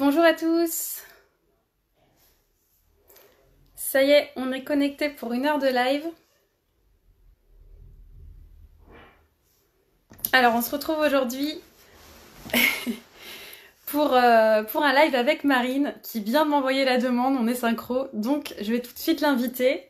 Bonjour à tous. Ça y est, on est connecté pour 1 heure de live. Alors, on se retrouve aujourd'hui pour un live avec Marine qui vient de m'envoyer la demande. On est synchro, donc je vais tout de suite l'inviter.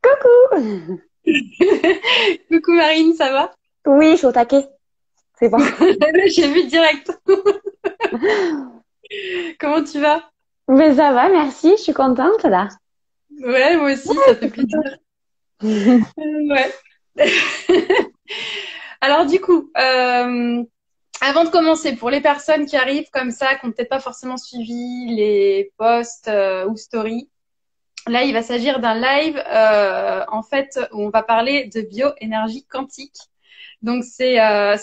Coucou! Coucou Marine, ça va? Oui, je suis au taquet. C'est bon. J'ai vu direct. Comment tu vas? Mais ça va, merci, je suis contente là. Ouais, moi aussi, ça fait plaisir. Ouais. Alors du coup, avant de commencer, pour les personnes qui arrivent comme ça, qui n'ont peut-être pas forcément suivi les posts ou stories, là, il va s'agir d'un live en fait où on va parler de bioénergie quantique. Donc c'est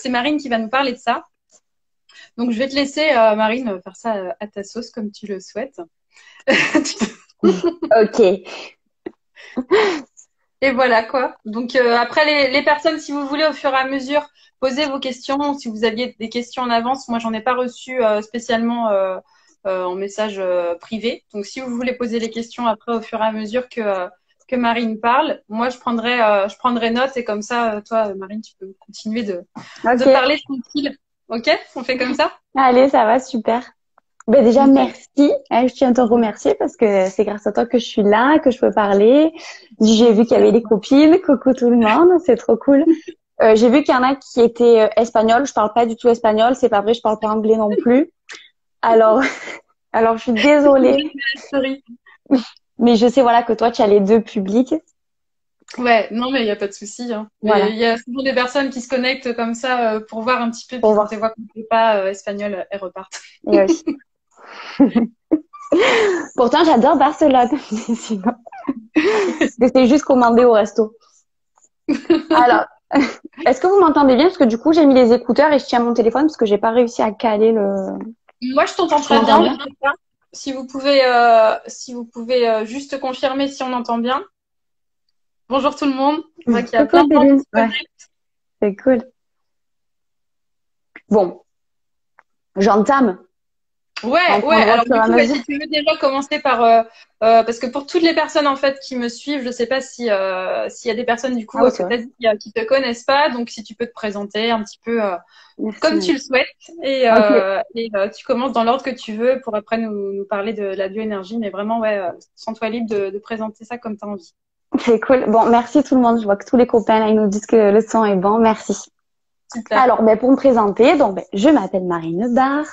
Marine qui va nous parler de ça. Donc je vais te laisser Marine faire ça à ta sauce comme tu le souhaites. Ok. Et voilà quoi. Donc après les personnes, si vous voulez au fur et à mesure, posez vos questions. Si vous aviez des questions en avance, moi j'en ai pas reçu spécialement en message privé. Donc si vous voulez poser les questions après au fur et à mesure que Marine parle, moi je prendrai note et comme ça, toi Marine, tu peux continuer de Ok. parler tranquille. Ok? On fait comme ça? Allez, ça va, super. Ben déjà, Nickel. merci. Je tiens à te remercier parce que c'est grâce à toi que je suis là, que je peux parler. J'ai vu qu'il y avait des copines. Coucou tout le monde, c'est trop cool. J'ai vu qu'il y en a qui étaient espagnols. Je parle pas du tout espagnol, c'est pas vrai, je parle pas anglais non plus. Alors, alors je suis désolée, Sorry. mais je sais voilà que toi tu as les deux publics. Ouais, non, mais il n'y a pas de souci, hein. Mais Voilà. il y a souvent des personnes qui se connectent comme ça pour voir un petit peu, Pour puis quand elles voir. voient qu'on ne parle pas espagnol, elles repartent. Et oui. Pourtant, j'adore Barcelone. Sinon, c'est juste commandé au resto. Alors, est-ce que vous m'entendez bien? Parce que du coup, j'ai mis les écouteurs et je tiens mon téléphone parce que j'ai pas réussi à caler le. Moi, je t'entends Tu très m'entends bien. bien? Si vous pouvez juste confirmer si on entend bien. Bonjour tout le monde. Je vois qu'il y a plein Coucou, de gens qui Céline. se Ouais, connectent. c'est cool. Bon, j'entame. On Ouais, ouais. prendra au Alors fur et du à coup, ouais, mesure. si tu veux déjà commencer par parce que pour toutes les personnes en fait qui me suivent, je sais pas si s'il y a des personnes du Ah coup oui, c'est vrai. peut-être qui te connaissent pas, donc si tu peux te présenter un petit peu Merci, comme tu Marie. le souhaites Ok, tu commences dans l'ordre que tu veux pour après nous parler de la bioénergie, mais vraiment ouais, sens-toi libre de présenter ça comme tu as envie. c'est cool. Bon, merci tout le monde. Je vois que tous les copains, là, ils nous disent que le son est bon. Merci. Super. Alors, ben, pour me présenter, donc, ben, je m'appelle Marine Barre.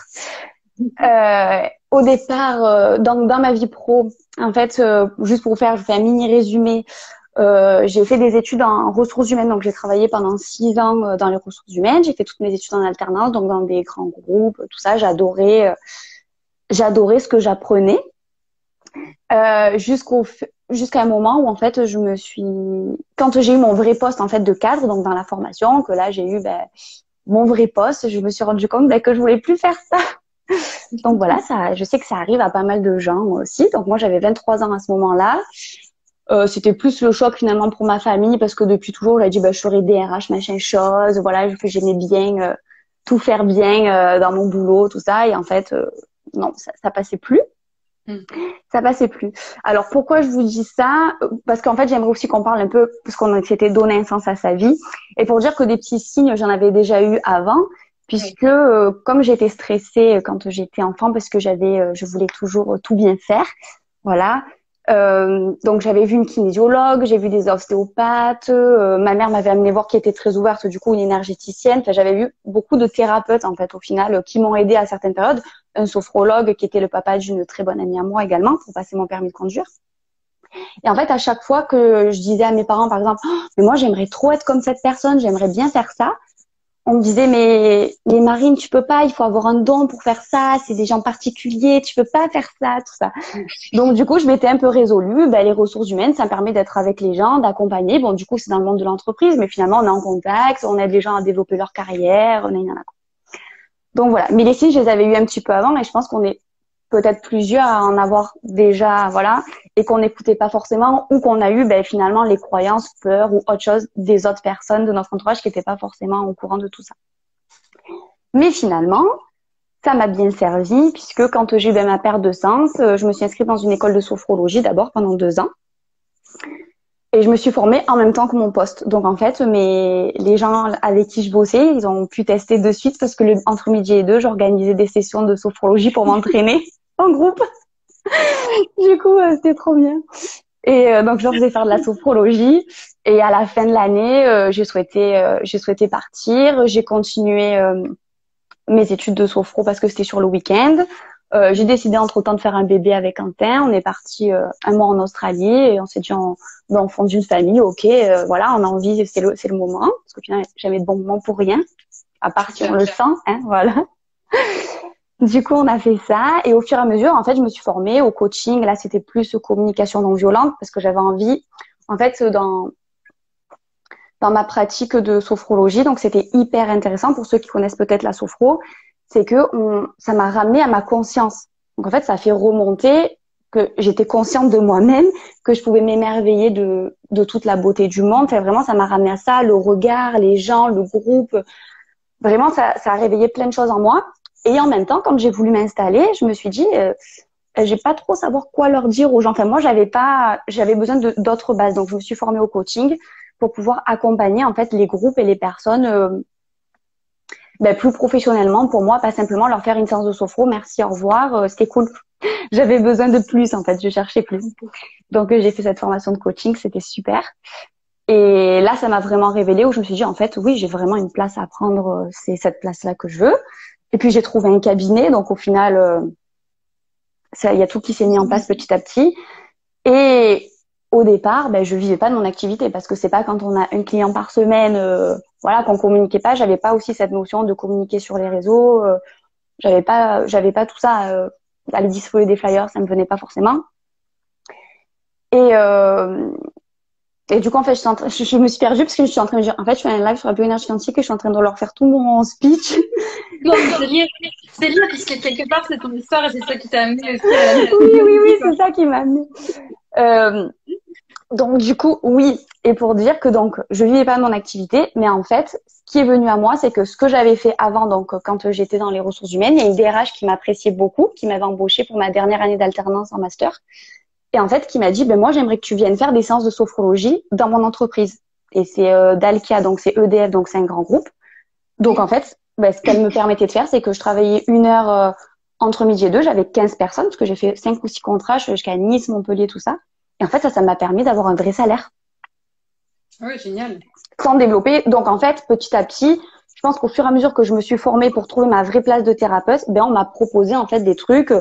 Au départ, dans ma vie pro, en fait, juste pour vous faire, je vous fais un mini résumé. J'ai fait des études en ressources humaines, donc j'ai travaillé pendant 6 ans dans les ressources humaines. J'ai fait toutes mes études en alternance, donc dans des grands groupes, tout ça. J'adorais ce que j'apprenais jusqu'à un moment où en fait quand j'ai eu mon vrai poste en fait de cadre, donc dans la formation, que là j'ai eu mon vrai poste, je me suis rendu compte que je voulais plus faire ça. Donc voilà, ça, je sais que ça arrive à pas mal de gens aussi. Donc moi j'avais 23 ans à ce moment-là. C'était plus le choc finalement pour ma famille parce que depuis toujours, j'ai dit je serai DRH machin chose. Voilà, que j'aimais bien tout faire bien dans mon boulot, tout ça. Et en fait, non, ça passait plus. Mm. Ça passait plus. Alors pourquoi je vous dis ça? Parce qu'en fait, j'aimerais aussi qu'on parle un peu, parce qu'on s'était donné un sens à sa vie, et pour dire que des petits signes, j'en avais déjà eu avant, Ouais. puisque comme j'étais stressée quand j'étais enfant, parce que je voulais toujours tout bien faire, voilà. Donc j'avais vu une kinésiologue, j'ai vu des ostéopathes, ma mère m'avait amené voir qui était très ouverte, du coup une énergéticienne. Enfin, j'avais vu beaucoup de thérapeutes en fait au final qui m'ont aidé à certaines périodes, un sophrologue qui était le papa d'une très bonne amie à moi également pour passer mon permis de conduire. Et en fait à chaque fois que je disais à mes parents par exemple, oh, mais moi j'aimerais trop être comme cette personne, j'aimerais bien faire ça, on me disait mais Marine tu peux pas, il faut avoir un don pour faire ça, c'est des gens particuliers, tu peux pas faire ça, tout ça. Donc du coup, je m'étais un peu résolue. Les ressources humaines, ça me permet d'être avec les gens, d'accompagner. Bon, du coup, c'est dans le monde de l'entreprise, mais finalement, on est en contact, on aide les gens à développer leur carrière, on a. Donc voilà. Mais les signes, je les avais eu un petit peu avant, et je pense qu'on est peut-être plusieurs à en avoir déjà, voilà, et qu'on n'écoutait pas forcément, ou qu'on a eu finalement les croyances, peurs ou autre chose des autres personnes de notre entourage qui n'étaient pas forcément au courant de tout ça. Mais finalement, ça m'a bien servi puisque quand j'ai eu ma perte de sens, je me suis inscrite dans une école de sophrologie d'abord pendant 2 ans. Et je me suis formée en même temps que mon poste. Donc en fait, les gens avec qui je bossais, ils ont pu tester de suite parce que entre midi et 2, j'organisais des sessions de sophrologie pour m'entraîner en groupe. Du coup, c'était trop bien. Et donc je leur faisais faire de la sophrologie. Et à la fin de l'année, j'ai souhaité partir. J'ai continué mes études de sophro parce que c'était sur le week-end. J'ai décidé entre-temps de faire un bébé avec Quentin. On est parti un mois en Australie et on s'est dit on fonde une famille. Ok, voilà, on a envie, c'est le moment. Parce qu'au final, jamais de bon moment pour rien, à part si on le sent, hein, voilà. Du coup, on a fait ça et au fur et à mesure, en fait, je me suis formée au coaching. Là, c'était plus communication non violente parce que j'avais envie, en fait, dans ma pratique de sophrologie. Donc, c'était hyper intéressant pour ceux qui connaissent peut-être la sophro. C'est que ça m'a ramené à ma conscience. Donc, en fait, ça a fait remonter que j'étais consciente de moi-même, que je pouvais m'émerveiller de toute la beauté du monde. Enfin, vraiment, ça m'a ramené à ça, le regard, les gens, le groupe. Vraiment, ça a réveillé plein de choses en moi. Et en même temps, quand j'ai voulu m'installer, je me suis dit, j'ai pas trop savoir quoi leur dire aux gens. Enfin, moi, j'avais besoin d'autres bases. Donc, je me suis formée au coaching pour pouvoir accompagner en fait les groupes et les personnes plus professionnellement pour moi, pas simplement leur faire une séance de sophro, merci, au revoir, c'était cool. J'avais besoin de plus en fait, je cherchais plus. Donc j'ai fait cette formation de coaching, c'était super. Et là, ça m'a vraiment révélé où je me suis dit en fait, oui, j'ai vraiment une place à prendre, c'est cette place-là que je veux. Et puis j'ai trouvé un cabinet, donc au final, il y a tout qui s'est mis en place petit à petit. Et au départ, je vivais pas de mon activité parce que c'est pas quand on a un client par semaine, voilà, qu'on communiquait pas. J'avais pas aussi cette notion de communiquer sur les réseaux. J'avais pas tout ça. Aller distribuer des flyers, ça me venait pas forcément. Et du coup, en fait, je me suis perdue parce que je suis en train de dire, en fait, je fais un live sur la bioénergie quantique et je suis en train de leur faire tout mon speech. Non, c'est lié puisque quelque part c'est ton histoire et c'est ça qui t'a amené aussi Oui, c'est ça qui m'a amené. Donc du coup, oui. Et pour dire que donc je vivais pas de mon activité, mais en fait, ce qui est venu à moi, c'est que ce que j'avais fait avant, donc quand j'étais dans les ressources humaines, il y a une DRH qui m'appréciait beaucoup, qui m'avait embauchée pour ma dernière année d'alternance en master, et en fait qui m'a dit, moi j'aimerais que tu viennes faire des séances de sophrologie dans mon entreprise. Et c'est Dalkia, donc c'est EDF, donc c'est un grand groupe. Donc en fait, ce qu'elle me permettait de faire, c'est que je travaillais 1 heure entre midi et 2, j'avais 15 personnes, parce que j'ai fait 5 ou 6 contrats jusqu'à Nice, Montpellier, tout ça. Et en fait, ça m'a permis d'avoir un vrai salaire. Oui, génial. Sans développer. Donc, en fait, petit à petit, je pense qu'au fur et à mesure que je me suis formée pour trouver ma vraie place de thérapeute, on m'a proposé, en fait, des trucs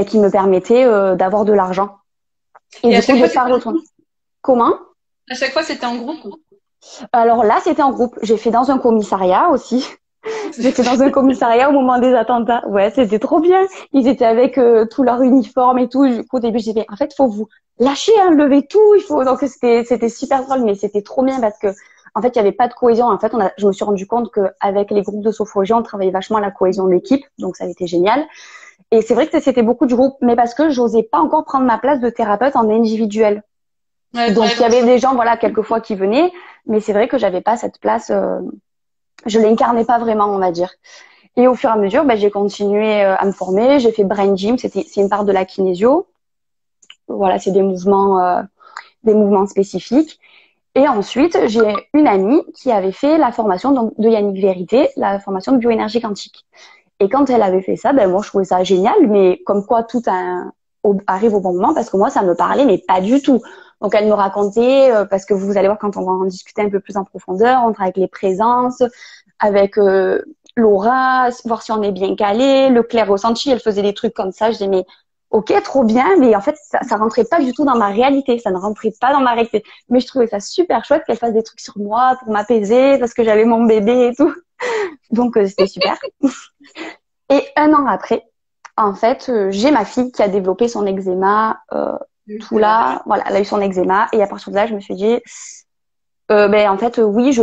qui me permettaient d'avoir de l'argent. Et du coup, de pas retourner. Comment? À chaque fois, c'était en groupe? Alors là, c'était en groupe. J'ai fait dans un commissariat aussi. J'étais dans un commissariat au moment des attentats. Ouais, c'était trop bien. Ils étaient avec tout leur uniforme et tout. Du coup, au début, j'ai dit, en fait, faut vous lâcher, hein, lever tout. Il faut. Donc c'était super drôle, mais c'était trop bien parce que en fait, il y avait pas de cohésion. En fait, je me suis rendu compte qu'avec les groupes de sophrologie, on travaillait vachement à la cohésion de l'équipe. Donc ça a été génial. Et c'est vrai que c'était beaucoup du groupe, mais parce que j'osais pas encore prendre ma place de thérapeute en individuel. Ouais, donc il y avait des gens, voilà, quelquefois qui venaient, mais c'est vrai que j'avais pas cette place. Je l'incarnais pas vraiment, on va dire. Et au fur et à mesure, j'ai continué à me former. J'ai fait Brain Gym, c'est une part de la kinésio. Voilà, c'est des mouvements spécifiques. Et ensuite, j'ai une amie qui avait fait la formation donc, de Yannick Vérité, la formation de bioénergie quantique. Et quand elle avait fait ça, moi je trouvais ça génial, mais comme quoi tout arrive au bon moment, parce que moi ça me parlait, mais pas du tout. Donc elle me racontait, parce que vous allez voir quand on va en discuter un peu plus en profondeur, on travaille avec les présences, avec l'aura, voir si on est bien calé, le clair ressenti, elle faisait des trucs comme ça. Je disais mais ok, trop bien, mais en fait ça rentrait pas du tout dans ma réalité, ça ne rentrait pas dans ma réalité. Mais je trouvais ça super chouette qu'elle fasse des trucs sur moi pour m'apaiser, parce que j'avais mon bébé et tout. Donc c'était super. Et 1 an après, en fait, j'ai ma fille qui a développé son eczéma, tout là, voilà, elle a eu son eczéma, et à partir de là, je me suis dit, en fait, oui,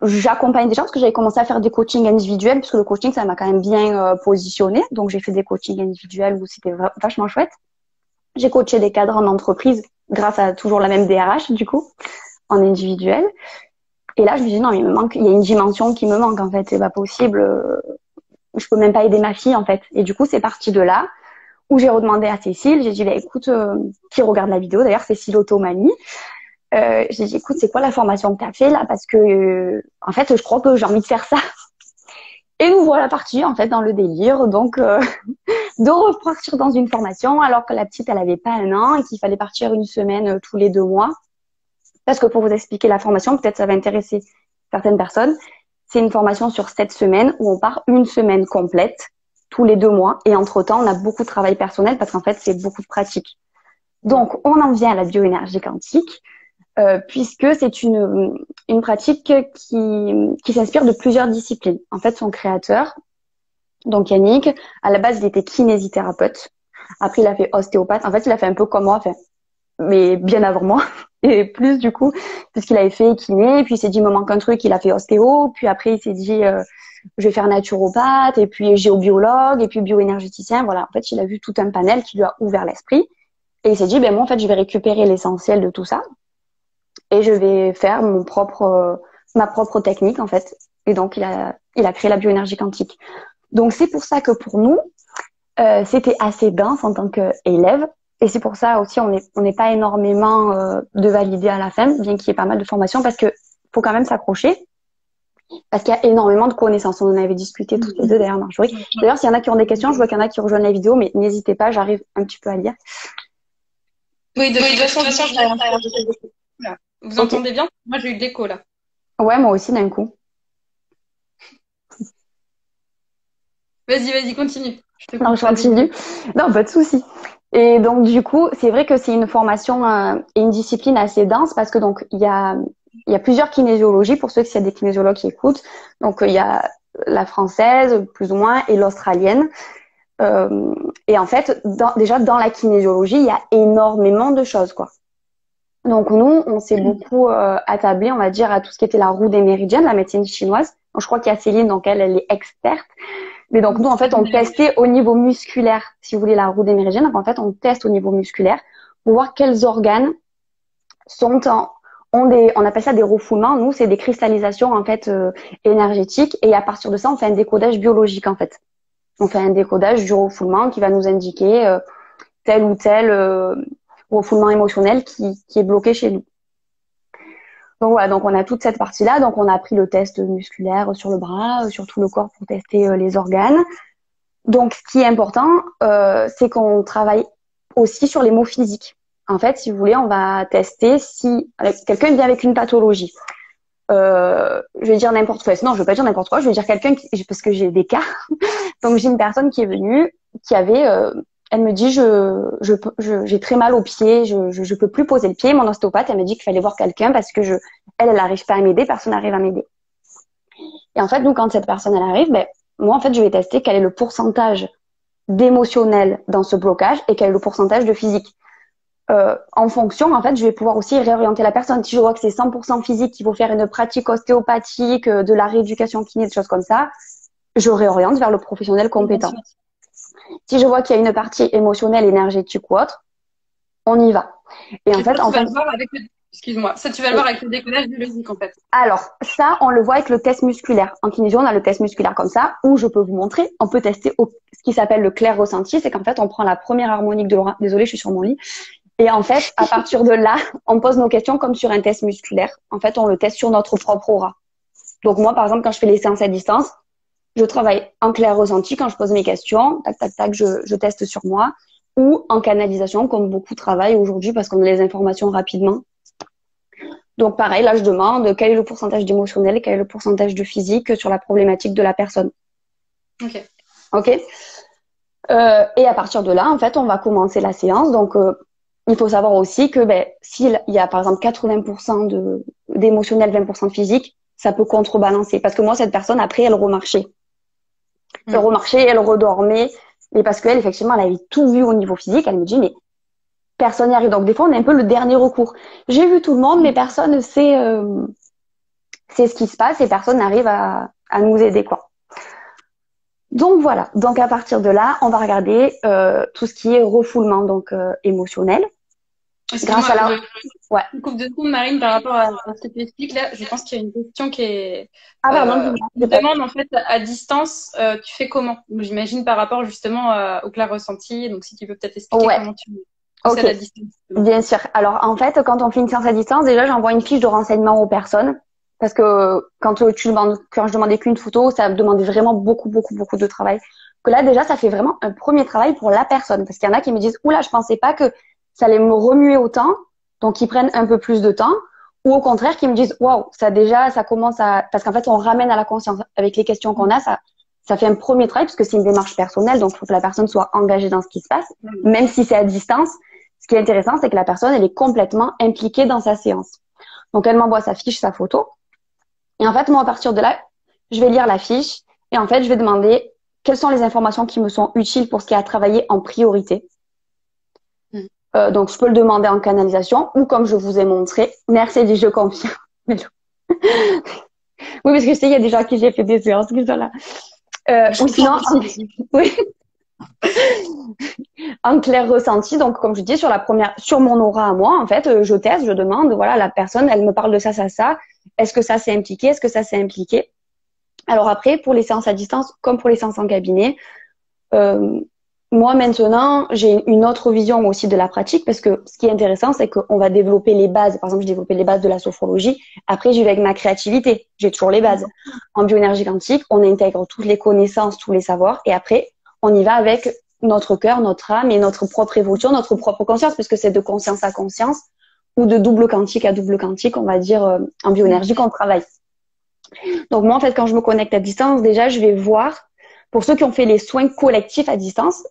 j'accompagne des gens parce que j'avais commencé à faire des coachings individuels parce que le coaching, ça m'a quand même bien positionné. Donc, j'ai fait des coachings individuels où c'était vachement chouette. J'ai coaché des cadres en entreprise grâce à toujours la même DRH, du coup, en individuel. Et là, je me dis, non, mais il y a une dimension qui me manque, en fait. C'est pas possible. Je peux même pas aider ma fille, en fait. Et du coup, c'est parti de là où j'ai redemandé à Cécile. J'ai dit, bah, écoute, qui regarde la vidéo, d'ailleurs, Cécile Ottomani. J'ai dit, écoute, c'est quoi la formation que tu as fait là? Parce que, en fait, je crois que j'ai envie de faire ça. Et nous voilà partis, en fait, dans le délire. Donc, de repartir dans une formation alors que la petite, elle avait pas 1 an et qu'il fallait partir une semaine tous les 2 mois. Parce que pour vous expliquer la formation, peut-être ça va intéresser certaines personnes. C'est une formation sur 7 semaines où on part une semaine complète tous les 2 mois. Et entre-temps, on a beaucoup de travail personnel parce qu'en fait, c'est beaucoup de pratique. Donc, on en vient à la bioénergie quantique. Puisque c'est une pratique qui s'inspire de plusieurs disciplines. En fait, son créateur, donc Yannick, à la base, il était kinésithérapeute. Après, il a fait ostéopathe. En fait, il a fait un peu comme moi, enfin, mais bien avant moi, et plus du coup, puisqu'il avait fait kiné, puis il s'est dit, il me manque un truc, il a fait ostéo, puis après, il s'est dit, je vais faire naturopathe, et puis géobiologue, et puis bioénergéticien. Voilà, en fait, il a vu tout un panel qui lui a ouvert l'esprit, et il s'est dit, ben moi, en fait, je vais récupérer l'essentiel de tout ça, et je vais faire ma propre technique en fait. Et donc il a créé la bioénergie quantique. Donc c'est pour ça que pour nous c'était assez dense en tant qu'élève, et c'est pour ça aussi on n'est pas énormément de validés à la fin, bien qu'il y ait pas mal de formations, parce que faut quand même s'accrocher, parce qu'il y a énormément de connaissances. On en avait discuté toutes les deux d'ailleurs, Marjorie. D'ailleurs, s'il y en a qui ont des questions, je vois qu'il y en a qui rejoignent la vidéo, mais n'hésitez pas, j'arrive un petit peu à lire. Oui, de toute façon, vous entendez bien? Moi, j'ai eu de l'écho là. Ouais, moi aussi d'un coup. Vas-y, continue. Non, je continue. Non, pas de souci. Et donc, du coup, c'est vrai que c'est une formation et une discipline assez dense parce que donc il y a plusieurs kinésiologies pour ceux qui sont des kinésiologues qui écoutent. Donc, il y a la française, plus ou moins, et l'australienne. Et en fait, déjà dans la kinésiologie, il y a énormément de choses, quoi. Donc, nous, on s'est beaucoup attablé, on va dire, à tout ce qui était la roue des méridiens, la médecine chinoise. Donc, je crois qu'il y a Céline, donc elle est experte. Mais donc, nous, en fait, on testait au niveau musculaire, si vous voulez, la roue des méridiens. Donc, en fait, on teste au niveau musculaire pour voir quels organes on appelle ça des refoulements. Nous, c'est des cristallisations, en fait, énergétiques. Et à partir de ça, on fait un décodage biologique, en fait. On fait un décodage du refoulement qui va nous indiquer tel ou tel refoulement émotionnel qui est bloqué chez nous. Donc voilà, donc on a toute cette partie-là. Donc on a pris le test musculaire sur le bras, sur tout le corps pour tester les organes. Donc ce qui est important, c'est qu'on travaille aussi sur les mots physiques. En fait, si vous voulez, on va tester si quelqu'un vient avec une pathologie. Je vais dire n'importe quoi. Non, je vais pas dire n'importe quoi. Je vais dire parce que j'ai des cas. Donc j'ai une personne qui est venue, qui avait elle me dit j'ai très mal au pied, je peux plus poser le pied. Mon ostéopathe, elle me dit qu'il fallait voir quelqu'un parce que elle n'arrive pas à m'aider, personne n'arrive à m'aider. Et en fait, nous, quand cette personne elle arrive, ben moi en fait, je vais tester quel est le pourcentage d'émotionnel dans ce blocage et quel est le pourcentage de physique. En fonction, en fait, je vais pouvoir aussi réorienter la personne. Si je vois que c'est 100% physique, qu'il faut faire une pratique ostéopathique, de la rééducation kiné, des choses comme ça, je réoriente vers le professionnel compétent. Si je vois qu'il y a une partie émotionnelle, énergétique ou autre, on y va. Et en fait, excuse-moi, ça tu vas le voir avec le décodage biologique en fait. Alors, ça, on le voit avec le test musculaire. En kinésio, on a le test musculaire comme ça, où je peux vous montrer, on peut tester ce qui s'appelle le clair ressenti, c'est qu'en fait, on prend la première harmonique de l'aura. Désolée, je suis sur mon lit. Et en fait, à partir de là, on pose nos questions comme sur un test musculaire. En fait, on le teste sur notre propre aura. Donc moi, par exemple, quand je fais les séances à distance, je travaille en clair ressenti quand je pose mes questions, tac, tac, tac, je teste sur moi, ou en canalisation, comme beaucoup travaillent aujourd'hui parce qu'on a les informations rapidement. Donc pareil, là, je demande quel est le pourcentage d'émotionnel et quel est le pourcentage de physique sur la problématique de la personne. Ok. Et à partir de là, en fait, on va commencer la séance. Donc, il faut savoir aussi que s'il y a par exemple 80% d'émotionnel, 20% de physique, ça peut contrebalancer. Parce que moi, cette personne, après, elle remarchait. Elle remarchait, elle redormait. Et parce qu'elle, effectivement, elle avait tout vu au niveau physique. Elle me dit, mais personne n'y arrive. Donc, des fois, on est un peu le dernier recours. J'ai vu tout le monde, mais personne sait c'est ce qui se passe et personne n'arrive à nous aider, quoi. Donc voilà. Donc à partir de là, on va regarder tout ce qui est refoulement donc émotionnel. Grâce à la... Ouais. Une coupe de secondes, Marine, par rapport à ce que tu expliques là, je pense qu'il y a une question qui est. Ah pardon, je me demande en fait à distance, tu fais comment? J'imagine par rapport justement au clair ressenti. Donc si tu peux peut-être expliquer comment tu procèdes à distance. Bien sûr. Alors en fait, quand on fait une séance à distance, déjà j'envoie une fiche de renseignement aux personnes. Parce que quand je demandais qu'une photo, ça me demandait vraiment beaucoup de travail. Que là, déjà, ça fait vraiment un premier travail pour la personne. Parce qu'il y en a qui me disent, oula, je pensais pas que ça allait me remuer autant. Donc, ils prennent un peu plus de temps. Ou au contraire, qui me disent, waouh, ça commence à, parce qu'en fait, on ramène à la conscience. Avec les questions qu'on a, ça fait un premier travail parce que c'est une démarche personnelle. Donc, il faut que la personne soit engagée dans ce qui se passe. Même si c'est à distance. Ce qui est intéressant, c'est que la personne, elle est complètement impliquée dans sa séance. Donc, elle m'envoie sa fiche, sa photo. Et en fait, moi, à partir de là, je vais lire la fiche et en fait, je vais demander quelles sont les informations qui me sont utiles pour ce qui est à travailler en priorité. Donc, je peux le demander en canalisation ou comme je vous ai montré. Merci, dit je confirme. Oui, parce que je sais, il y a des gens à qui j'ai fait des séances qui sont là. Ou sinon, oui. En clair ressenti, donc comme je dis, sur mon aura à moi, en fait, je teste, je demande, voilà, la personne, elle me parle de ça. Est-ce que ça s'est impliqué? Est-ce que ça s'est impliqué? Alors après, pour les séances à distance, comme pour les séances en cabinet, moi maintenant, j'ai une autre vision aussi de la pratique parce que ce qui est intéressant, c'est qu'on va développer les bases. Par exemple, j'ai développé les bases de la sophrologie. Après, j'y vais avec ma créativité. J'ai toujours les bases. En bioénergie quantique, on intègre toutes les connaissances, tous les savoirs et après, on y va avec notre cœur, notre âme et notre propre évolution, notre propre conscience, puisque c'est de conscience à conscience ou de double quantique à double quantique, on va dire, en bioénergie qu'on travaille. Donc moi, en fait, quand je me connecte à distance, déjà, je vais voir, pour ceux qui ont fait les soins collectifs à distance,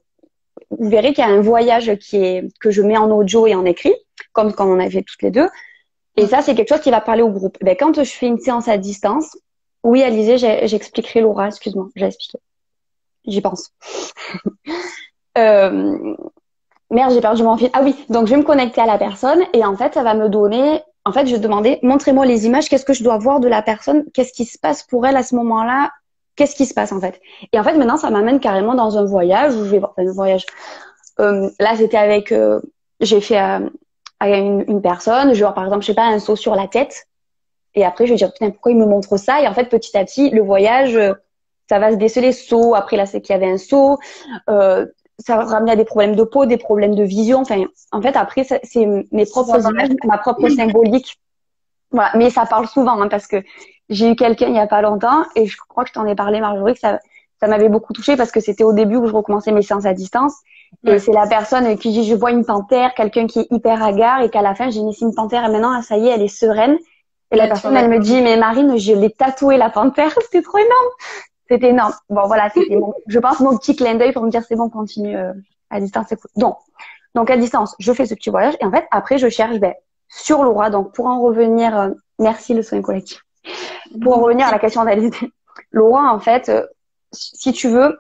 vous verrez qu'il y a un voyage que je mets en audio et en écrit, comme quand on a fait toutes les deux. Et ça, c'est quelque chose qui va parler au groupe. Ben, quand je fais une séance à distance, oui, Alizé, j'expliquerai Laura, excuse-moi, j'ai expliqué. J'y pense. Merde, j'ai perdu mon fil. Ah oui, donc je vais me connecter à la personne et en fait, ça va me donner... En fait, je vais demander, montrez-moi les images, qu'est-ce que je dois voir de la personne, qu'est-ce qui se passe pour elle à ce moment-là, qu'est-ce qui se passe en fait. Et en fait, maintenant, ça m'amène carrément dans un voyage où je vais voir un voyage. Là, c'était avec... j'ai fait à une personne, je vais voir par exemple, je sais pas, un saut sur la tête. Et après, je vais dire, putain, pourquoi il me montre ça? Et en fait, petit à petit, le voyage, ça va se déceler. Saut, après là, c'est qu'il y avait un saut. Ça va ramener à des problèmes de peau, des problèmes de vision. Enfin, en fait, après, c'est mes propres images, ma propre symbolique. Voilà. Mais ça parle souvent, hein, parce que j'ai eu quelqu'un il y a pas longtemps et je crois que je t'en ai parlé, Marjorie, que ça m'avait beaucoup touchée parce que c'était au début où je recommençais mes séances à distance. Et c'est la personne qui dit, je vois une panthère, quelqu'un qui est hyper hagard et qu'à la fin, j'ai mis une panthère et maintenant, ça y est, elle est sereine. Et la personne, elle me dit, mais Marine, je l'ai tatoué la panthère. C'était trop énorme. C'était énorme. Bon, voilà, c'était je pense mon petit clin d'œil pour me dire c'est bon, continue à distance, c'est cool. Donc à distance, je fais ce petit voyage et en fait après je cherche sur l'aura. Donc pour en revenir, merci le soin collectif. Pour en revenir à la question d'Alizé, l'aura en fait, si tu veux,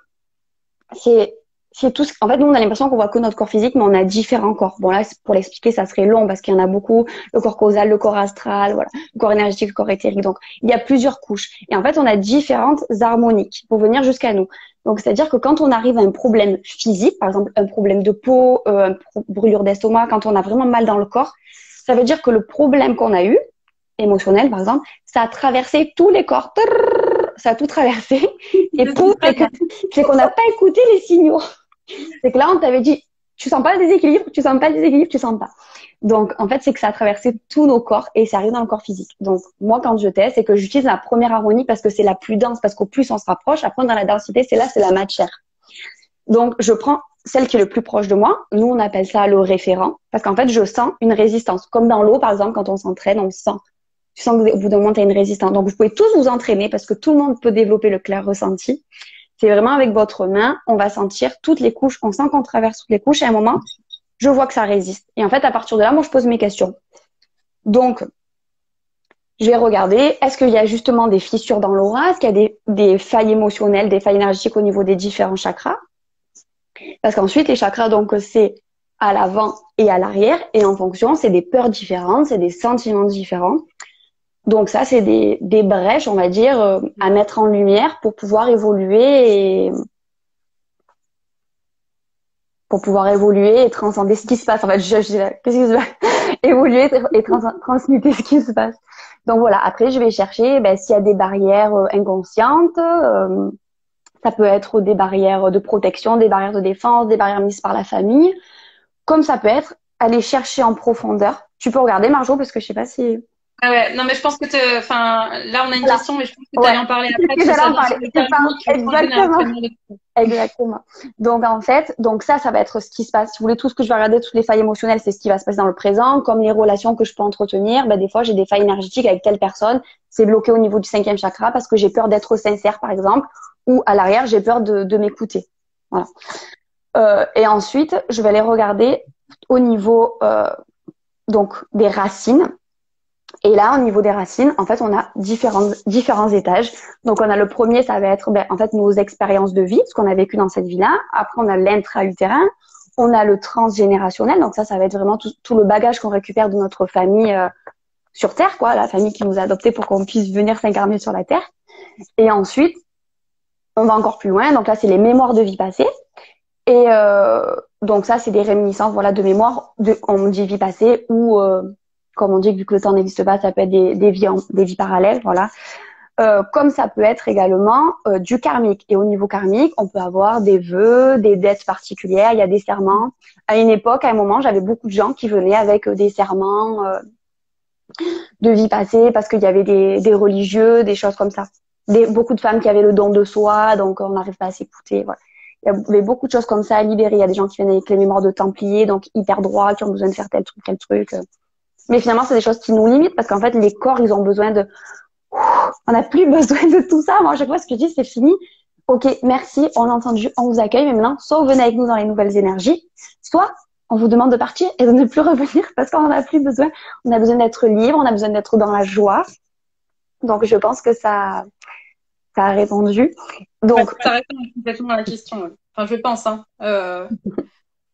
c'est tout. En fait, nous on a l'impression qu'on voit que notre corps physique, mais on a différents corps. Bon là, pour l'expliquer, ça serait long parce qu'il y en a beaucoup. Le corps causal, le corps astral, voilà, le corps énergétique, le corps éthérique. Donc il y a plusieurs couches. Et en fait, on a différentes harmoniques pour venir jusqu'à nous. Donc c'est-à-dire que quand on arrive à un problème physique, par exemple un problème de peau, brûlure d'estomac, quand on a vraiment mal dans le corps, ça veut dire que le problème qu'on a eu, émotionnel par exemple, ça a traversé tous les corps. Ça a tout traversé. Et pour c'est qu'on n'a pas écouté les signaux. C'est que là, on t'avait dit, tu sens pas le déséquilibre, tu sens pas le déséquilibre, tu sens pas. Donc, en fait, c'est que ça a traversé tous nos corps et ça arrive dans le corps physique. Donc, moi, quand je teste, c'est que j'utilise la première harmonie parce que c'est la plus dense, parce qu'au plus on se rapproche, après, dans la densité, c'est la matière. Donc, je prends celle qui est le plus proche de moi. Nous, on appelle ça le référent parce qu'en fait, je sens une résistance. Comme dans l'eau, par exemple, quand on s'entraîne, on sent. Tu sens qu'au bout d'un moment, tu as une résistance. Donc, vous pouvez tous vous entraîner parce que tout le monde peut développer le clair ressenti. C'est vraiment avec votre main, on va sentir toutes les couches. On sent qu'on traverse toutes les couches et à un moment, je vois que ça résiste. Et en fait, à partir de là, moi, je pose mes questions. Donc, je vais regarder, est-ce qu'il y a justement des fissures dans l'aura? Est-ce qu'il y a des failles émotionnelles, des failles énergétiques au niveau des différents chakras? Parce qu'ensuite, les chakras, donc, c'est à l'avant et à l'arrière. Et en fonction, c'est des peurs différentes, c'est des sentiments différents. Donc ça, c'est des brèches, on va dire, à mettre en lumière pour pouvoir évoluer et transcender ce qui se passe. En fait, je dis là, qu'est-ce qui se passe? Évoluer et transmuter ce qui se passe. Donc voilà, après, je vais chercher s'il y a des barrières inconscientes. Ça peut être des barrières de protection, des barrières de défense, des barrières mises par la famille. Comme ça peut être aller chercher en profondeur. Tu peux regarder, Marjo, parce que je sais pas si... Ah ouais, non, mais je pense que enfin, là, on a une Voilà. question, mais je pense que tu allais en parler après, parce que J'allais ça en vient sur parler. le C'est ça, karmique, exactement. Exactement. Donc en fait, ça va être ce qui se passe. Si vous voulez tout ce que je vais regarder, toutes les failles émotionnelles, c'est ce qui va se passer dans le présent, comme les relations que je peux entretenir. Des fois, j'ai des failles énergétiques avec telle personne, c'est bloqué au niveau du 5e chakra parce que j'ai peur d'être sincère, par exemple, ou à l'arrière, j'ai peur de m'écouter. Voilà. Et ensuite, je vais aller regarder au niveau donc des racines. Et là, au niveau des racines, en fait, on a différents étages. Donc, on a le premier, ça va être en fait nos expériences de vie, ce qu'on a vécu dans cette vie-là. Après, on a l'intra-utérin, on a le transgénérationnel. Donc ça va être vraiment tout le bagage qu'on récupère de notre famille sur Terre, quoi, la famille qui nous a adoptés pour qu'on puisse venir s'incarner sur la Terre. Et ensuite, on va encore plus loin. Donc là, c'est les mémoires de vie passée. Et donc ça, c'est des réminiscences, voilà, de mémoires, on dit vie passée ou comme on dit que vu que le temps n'existe pas, ça peut être des vies parallèles, voilà. Comme ça peut être également du karmique. Et au niveau karmique, on peut avoir des vœux, des dettes particulières, il y a des serments. À une époque, à un moment, j'avais beaucoup de gens qui venaient avec des serments de vie passée parce qu'il y avait des religieux, des choses comme ça. Beaucoup de femmes qui avaient le don de soi, donc on n'arrive pas à s'écouter, voilà. Il y avait beaucoup de choses comme ça à libérer. Il y a des gens qui viennent avec les mémoires de Templiers, donc hyper droits, qui ont besoin de faire tel truc. Mais finalement, c'est des choses qui nous limitent parce qu'en fait, les corps, ils ont besoin de... On n'a plus besoin de tout ça. Moi, à chaque fois, ce que je dis, c'est fini. Ok, merci, on l'a entendu, on vous accueille, mais maintenant, soit vous venez avec nous dans les nouvelles énergies, soit on vous demande de partir et de ne plus revenir parce qu'on n'en a plus besoin. On a besoin d'être libre, on a besoin d'être dans la joie. Donc, je pense que ça a répondu. Donc, ça répond complètement à la question. Ouais. Enfin, je pense. Hein.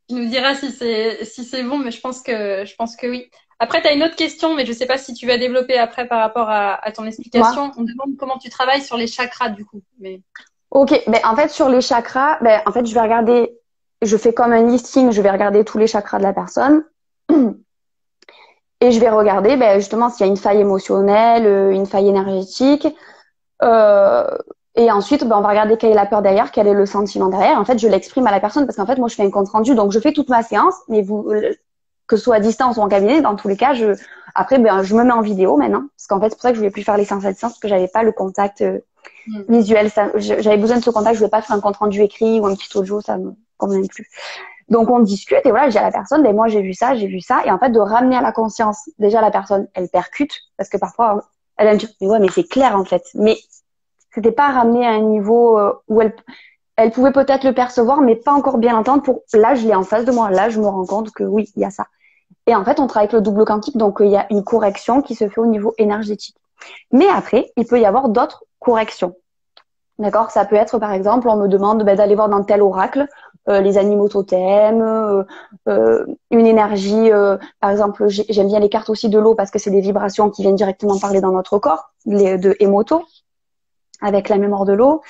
Tu nous diras si c'est bon, mais je pense que oui. Après, tu as une autre question, mais je sais pas si tu vas développer après par rapport à ton explication. Moi. On demande comment tu travailles sur les chakras du coup. Mais... Ok, en fait sur les chakras, en fait je vais regarder, je fais comme un listing, je vais regarder tous les chakras de la personne et je vais regarder justement s'il y a une faille émotionnelle, une faille énergétique. Et ensuite, on va regarder quelle est la peur derrière, quel est le sentiment derrière. En fait, je l'exprime à la personne parce qu'en fait, moi, je fais un compte rendu, donc je fais toute ma séance, mais que ce soit à distance ou en cabinet, dans tous les cas, après, je me mets en vidéo maintenant, parce qu'en fait, c'est pour ça que je voulais plus faire les séances à distance, parce que j'avais pas le contact visuel. J'avais besoin de ce contact, je voulais pas faire un compte rendu écrit ou un petit audio, ça me convient plus. Donc, on discute et voilà, je dis à la personne, moi, j'ai vu ça, et en fait, de ramener à la conscience, déjà, la personne, elle percute, parce que parfois, elle va me dire, mais ouais, mais c'est clair, en fait. Mais c'était pas ramené à un niveau où elle pouvait peut-être le percevoir, mais pas encore bien l'entendre. Là, je l'ai en face de moi. Là, je me rends compte que oui, il y a ça. Et en fait, on travaille avec le double quantique, donc il y a une correction qui se fait au niveau énergétique. Mais après, il peut y avoir d'autres corrections. D'accord? Ça peut être, par exemple, on me demande d'aller voir dans tel oracle les animaux totems, une énergie. Par exemple, j'aime bien les cartes aussi de l'eau parce que c'est des vibrations qui viennent directement parler dans notre corps, de Emoto, avec la mémoire de l'eau.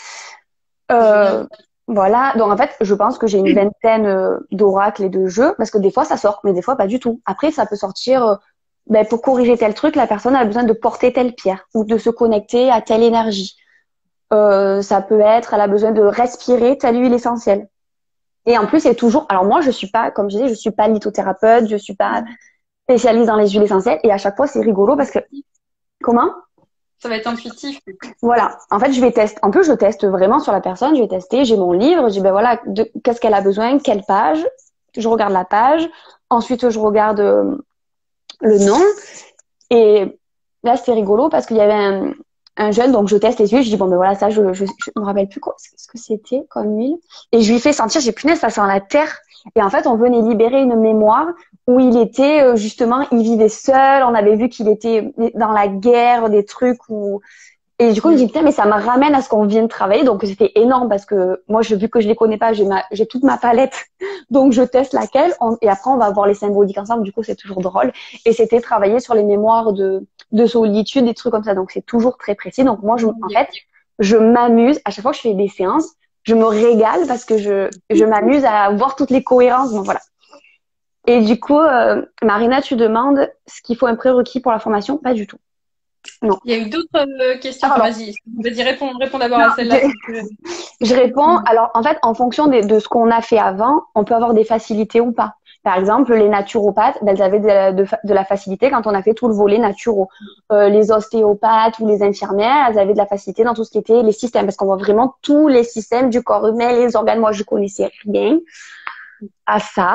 Voilà, donc en fait, je pense que j'ai une vingtaine d'oracles et de jeux, parce que des fois ça sort, mais des fois pas du tout. Après, ça peut sortir, pour corriger tel truc, la personne a besoin de porter telle pierre ou de se connecter à telle énergie. Ça peut être, elle a besoin de respirer telle huile essentielle. Et en plus, c'est toujours. Alors moi, je suis pas, comme je disais, je suis pas lithothérapeute, je suis pas spécialiste dans les huiles essentielles, et à chaque fois, c'est rigolo parce que comment? Ça va être intuitif. Voilà. En fait, je vais tester. En plus, je teste vraiment sur la personne. Je vais tester. J'ai mon livre. Je dis, voilà, qu'est-ce qu'elle a besoin, quelle page. Je regarde la page. Ensuite, je regarde le nom. Et là, c'était rigolo parce qu'il y avait un jeune, donc je teste les huiles. Je dis, voilà, ça, je me rappelle plus ce que c'était comme huile. Et je lui fais sentir, j'ai punaise, ça sent la terre. Et en fait, on venait libérer une mémoire où il était justement, il vivait seul. On avait vu qu'il était dans la guerre, des trucs où... Et du coup, il me dit, putain, mais ça me ramène à ce qu'on vient de travailler. Donc, c'était énorme parce que moi, vu que je les connais pas, j'ai toute ma palette. Donc, je teste laquelle. Et après, on va voir les symboliques ensemble. Du coup, c'est toujours drôle. Et c'était travailler sur les mémoires de de solitude, des trucs comme ça. Donc c'est toujours très précis. Donc moi, en fait, je m'amuse à chaque fois que je fais des séances, je me régale parce que je m'amuse à voir toutes les cohérences. Donc voilà. Et du coup, Marina, tu demandes ce qu'il faut un prérequis pour la formation? Pas du tout. Non. Il y a eu d'autres questions. Ah, Enfin, pardon. vas-y, réponds d'abord Non, à celle-là. je réponds. Alors, en fait, en fonction de ce qu'on a fait avant, on peut avoir des facilités ou pas. Par exemple, les naturopathes, ben, elles avaient de la facilité quand on a fait tout le volet naturo. Les ostéopathes ou les infirmières, elles avaient de la facilité dans tout ce qui était les systèmes, parce qu'on voit vraiment tous les systèmes du corps humain, les organes. Moi, je connaissais rien à ça.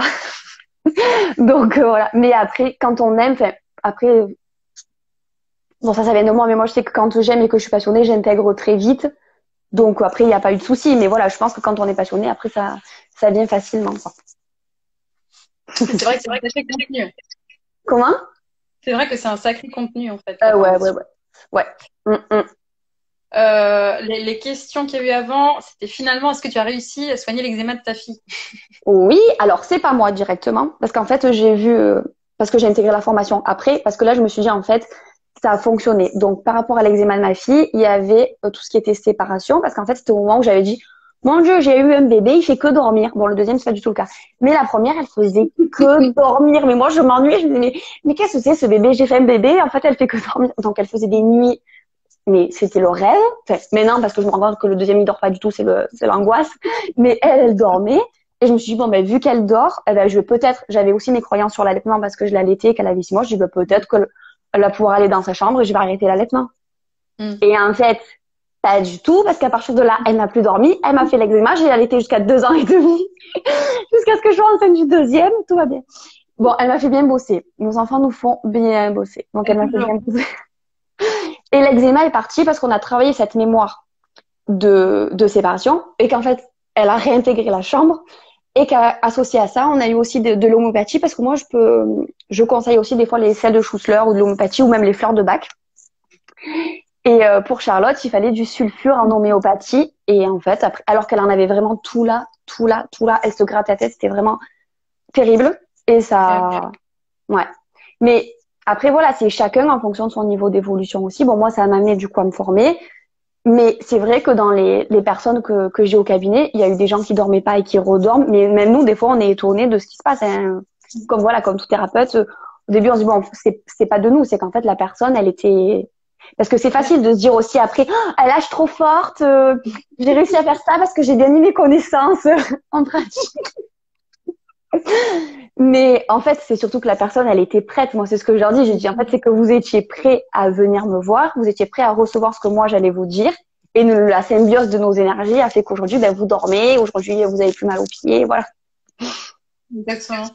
Donc, voilà. Mais après, quand on aime, après, bon, ça vient de moi, mais moi, je sais que quand j'aime et que je suis passionnée, j'intègre très vite. Donc après, il n'y a pas eu de souci. Mais voilà, je pense que quand on est passionné, après, ça vient facilement, quoi. C'est vrai que c'est un sacré contenu. Comment? C'est vrai que c'est un sacré contenu, en fait. Ouais. Les questions qu'il y a eu avant, c'était finalement, est-ce que tu as réussi à soigner l'eczéma de ta fille? Oui, alors c'est pas moi directement, parce qu'en fait, j'ai vu, parce que j'ai intégré la formation après, parce que là, je me suis dit, en fait, ça a fonctionné. Donc, par rapport à l'eczéma de ma fille, il y avait tout ce qui était séparation, parce qu'en fait, c'était au moment où j'avais dit, mon Dieu, j'ai eu un bébé, il fait que dormir. Bon, le deuxième, c'est pas du tout le cas. Mais la première, elle faisait que dormir. Mais moi, je m'ennuyais. Je me disais, mais qu'est-ce que c'est ce bébé? J'ai fait un bébé. En fait, elle fait que dormir. Donc, elle faisait des nuits. Mais c'était le rêve. Enfin, mais non, parce que je me rends compte que le deuxième, il dort pas du tout. C'est l'angoisse. Mais elle dormait. Et je me suis dit, bon, ben, vu qu'elle dort, eh ben, j'avais aussi mes croyances sur l'allaitement parce que je l'allaitais, qu'elle avait 6 mois. Je dis, ben, peut-être qu'elle va pouvoir aller dans sa chambre et je vais arrêter l'allaitement. Et en fait, pas du tout, parce qu'à partir de là, elle n'a plus dormi, elle m'a fait l'eczéma, j'ai allaité jusqu'à 2 ans et demi, jusqu'à ce que je sois enceinte du deuxième, tout va bien. Bon, elle m'a fait bien bosser. Nos enfants nous font bien bosser. Donc, elle m'a fait bien bosser. Et l'eczéma est parti parce qu'on a travaillé cette mémoire de séparation et qu'en fait, elle a réintégré la chambre et qu'associé à ça, on a eu aussi de l'homéopathie parce que moi, je conseille aussi des fois les sels de Schussler ou de l'homéopathie ou même les fleurs de bac. Et pour Charlotte, il fallait du sulfure en homéopathie. Et en fait, après, alors qu'elle en avait vraiment tout là, elle se gratte la tête, c'était vraiment terrible. Et ça, ouais. Mais après, voilà, c'est chacun en fonction de son niveau d'évolution aussi. Bon, moi, ça m'a amené du coup à me former. Mais c'est vrai que dans les personnes que j'ai au cabinet, il y a eu des gens qui dormaient pas et qui redorment. Mais même nous, des fois, on est étonnés de ce qui se passe. Hein. Comme voilà, comme tout thérapeute, au début, on se dit bon, c'est pas de nous, c'est qu'en fait la personne, elle était. Parce que c'est facile de se dire aussi après, oh, elle lâche trop forte, j'ai réussi à faire ça parce que j'ai bien mis mes connaissances en pratique. Mais en fait, c'est surtout que la personne, elle était prête. Moi, c'est ce que je leur dis. J'ai dit, en fait, c'est que vous étiez prêt à venir me voir, vous étiez prêt à recevoir ce que moi, j'allais vous dire. Et la symbiose de nos énergies a fait qu'aujourd'hui, ben, vous dormez, aujourd'hui, vous avez plus mal aux pieds, voilà. Exactement.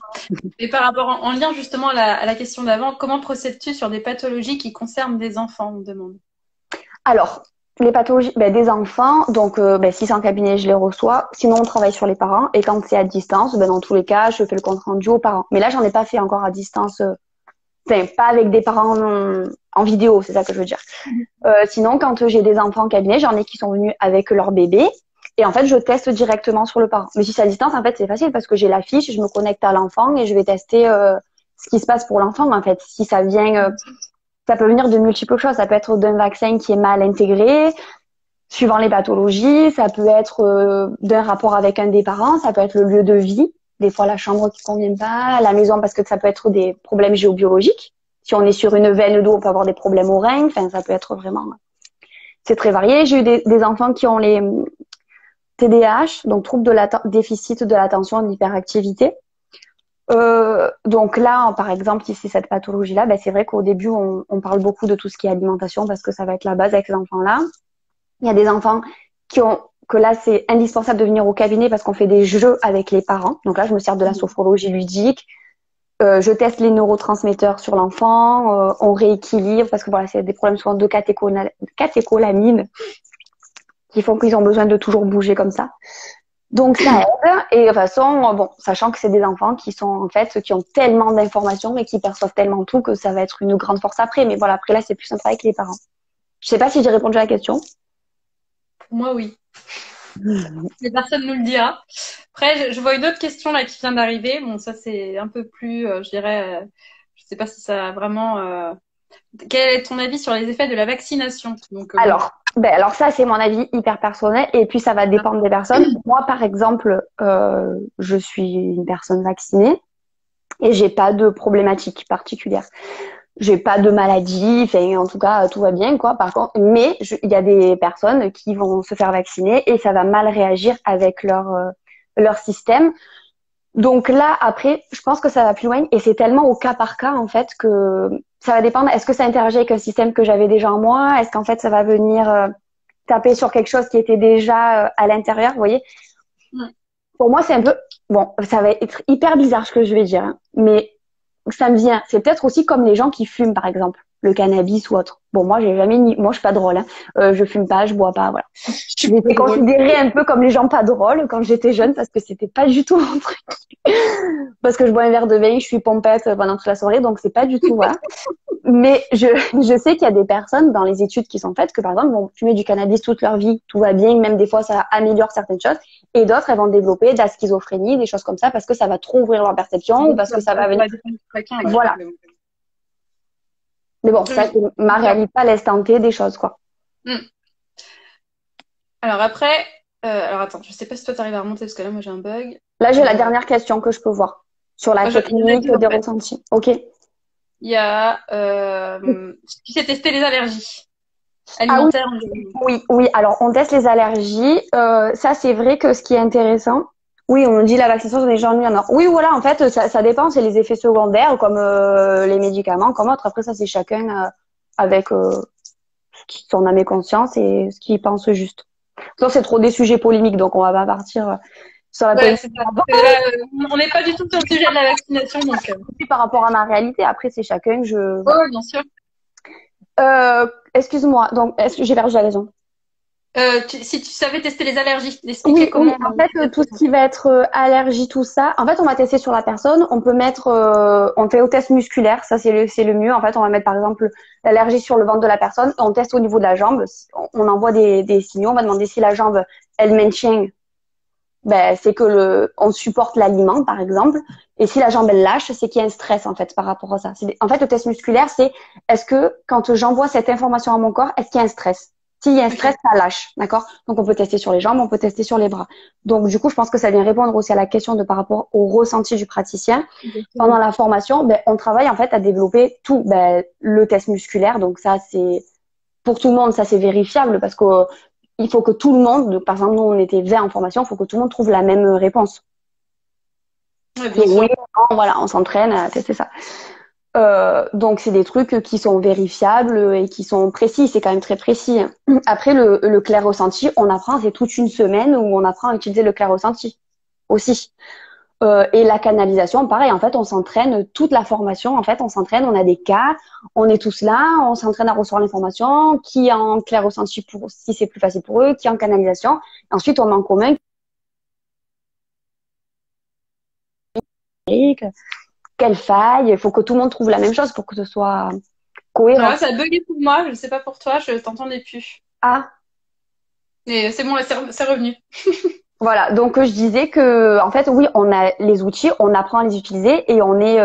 Et par rapport, en lien justement à la question d'avant, comment procèdes-tu sur des pathologies qui concernent des enfants, on me demande? Alors, les pathologies des enfants, donc si c'est en cabinet, je les reçois. Sinon, on travaille sur les parents. Et quand c'est à distance, dans tous les cas, je fais le compte rendu aux parents. Mais là, j'en ai pas fait encore à distance. Enfin, pas avec des parents en vidéo, c'est ça que je veux dire. Sinon, quand j'ai des enfants en cabinet, j'en ai qui sont venus avec leur bébé. Et en fait, je teste directement sur le parent. Mais si c'est à distance, en fait, c'est facile parce que j'ai la fiche, je me connecte à l'enfant et je vais tester ce qui se passe pour l'enfant. En fait, si ça vient, ça peut venir de multiples choses. Ça peut être d'un vaccin qui est mal intégré, suivant les pathologies. Ça peut être d'un rapport avec un des parents. Ça peut être le lieu de vie. Des fois, la chambre qui convient pas, la maison, parce que ça peut être des problèmes géobiologiques. Si on est sur une veine d'eau, on peut avoir des problèmes aux reins. Enfin, ça peut être vraiment... C'est très varié. J'ai eu des enfants qui ont les TDAH, donc troubles de déficit de l'attention et de l'hyperactivité. Donc là, par exemple, si c'est cette pathologie-là, c'est vrai qu'au début, on parle beaucoup de tout ce qui est alimentation parce que ça va être la base avec ces enfants-là. Il y a des enfants que là, c'est indispensable de venir au cabinet parce qu'on fait des jeux avec les parents. Donc là, je me sers de la sophrologie ludique. Je teste les neurotransmetteurs sur l'enfant. On rééquilibre parce que voilà, c'est des problèmes souvent de catécholamine qui font qu'ils ont besoin de toujours bouger comme ça. Donc ça aide. Et de toute façon, bon, sachant que c'est des enfants qui sont en fait qui ont tellement d'informations et qui perçoivent tellement tout que ça va être une grande force après. Mais voilà, après là, c'est plus sympa avec les parents. Je sais pas si j'ai répondu à la question. Pour moi, oui. Les personnes nous le dira. Après, je vois une autre question là qui vient d'arriver. Bon, ça c'est un peu plus, je dirais, je sais pas si ça a vraiment Quel est ton avis sur les effets de la vaccination? Donc, Alors ça, c'est mon avis hyper personnel et puis ça va dépendre des personnes. Moi, par exemple, je suis une personne vaccinée et j'ai pas de problématique particulière. J'ai pas de maladie, enfin, en tout cas, tout va bien, quoi. Par contre, mais il y a des personnes qui vont se faire vacciner et ça va mal réagir avec leur système. Donc là, après, je pense que ça va plus loin et c'est tellement au cas par cas, en fait, que ça va dépendre. Est-ce que ça interagit avec un système que j'avais déjà en moi? Est-ce qu'en fait, ça va venir taper sur quelque chose qui était déjà à l'intérieur, vous voyez? ouais. Pour moi, c'est un peu, bon, ça va être hyper bizarre ce que je vais dire, hein, mais ça me vient. C'est peut-être aussi comme les gens qui fument, par exemple, le cannabis ou autre. Bon, moi, j'ai jamais ni, moi, je suis pas drôle, hein. Je fume pas, je bois pas, voilà. J'étais considérée un peu comme les gens pas drôles quand j'étais jeune parce que c'était pas du tout mon truc. Parce que je bois un verre de vin, je suis pompette pendant toute la soirée, donc c'est pas du tout, voilà. Mais je sais qu'il y a des personnes dans les études qui sont faites que, par exemple, vont fumer du cannabis toute leur vie, tout va bien, même des fois, ça améliore certaines choses. Et d'autres, elles vont développer de la schizophrénie, des choses comme ça, parce que ça va trop ouvrir leur perception ou parce que ça va venir. Voilà. Mais bon, ça, c'est ma réalité à l'instant T des choses, quoi. Alors après, alors attends, je sais pas si toi t'arrives à remonter parce que là, moi, j'ai un bug. Là, j'ai la dernière question que je peux voir sur la technique des ressentis. Ok. Il y a, tu sais tester les allergies alimentaires. Ah oui, oui. Alors, on teste les allergies. Ça, c'est vrai que ce qui est intéressant, oui, on dit la vaccination sur les gens nuits en or. Oui, voilà, en fait, ça dépend. C'est les effets secondaires, comme les médicaments, comme autres. Après, ça, c'est chacun avec son âme et conscience et ce qu'il pense juste. Ça, c'est trop des sujets polémiques, donc on va pas partir sur la polémique. On n'est pas du tout sur le sujet de la vaccination, donc. Par rapport à ma réalité, après, c'est chacun. Oh, bien sûr. Excuse-moi, donc, est-ce que j'ai perdu la raison? Si tu savais tester les allergies, Oui, comment. Oui, en fait, tout ce qui va être allergie, tout ça. En fait, on va tester sur la personne. On peut mettre, on fait au test musculaire. Ça, c'est le mieux. En fait, on va mettre, par exemple, l'allergie sur le ventre de la personne. On teste au niveau de la jambe. On envoie des signaux. On va demander si la jambe, elle maintient. Ben, c'est que on supporte l'aliment, par exemple. Et si la jambe, elle lâche, c'est qu'il y a un stress, en fait, par rapport à ça. En fait, le test musculaire, c'est, est-ce que, quand j'envoie cette information à mon corps, est-ce qu'il y a un stress? S'il y a un stress, ça lâche, d'accord? Donc, on peut tester sur les jambes, on peut tester sur les bras. Donc, du coup, je pense que ça vient répondre aussi à la question de par rapport au ressenti du praticien. Pendant la formation, ben, on travaille, en fait, à développer tout, ben, le test musculaire. Donc, ça, c'est, pour tout le monde, ça, c'est vérifiable parce que, il faut que tout le monde, par exemple, nous, on était 20 en formation, il faut que tout le monde trouve la même réponse. Oui, non, voilà, on s'entraîne à tester ça. Donc, c'est des trucs qui sont vérifiables et qui sont précis. C'est quand même très précis. Après, le clair ressenti, on apprend, c'est toute une semaine où on apprend à utiliser le clair ressenti aussi. Et la canalisation, pareil, en fait, on s'entraîne toute la formation. En fait, on s'entraîne, on a des cas, on est tous là, on s'entraîne à recevoir l'information, qui est en clair ressenti pour si c'est plus facile pour eux, qui est en canalisation. Et ensuite, on met en commun quelle faille. Il faut que tout le monde trouve la même chose pour que ce soit cohérent. Ouais, ça a bugué pour moi, je ne sais pas pour toi, je t'entendais plus. Ah. Et c'est bon, là, c'est revenu. Voilà, donc je disais que en fait oui, on a les outils, on apprend à les utiliser et on est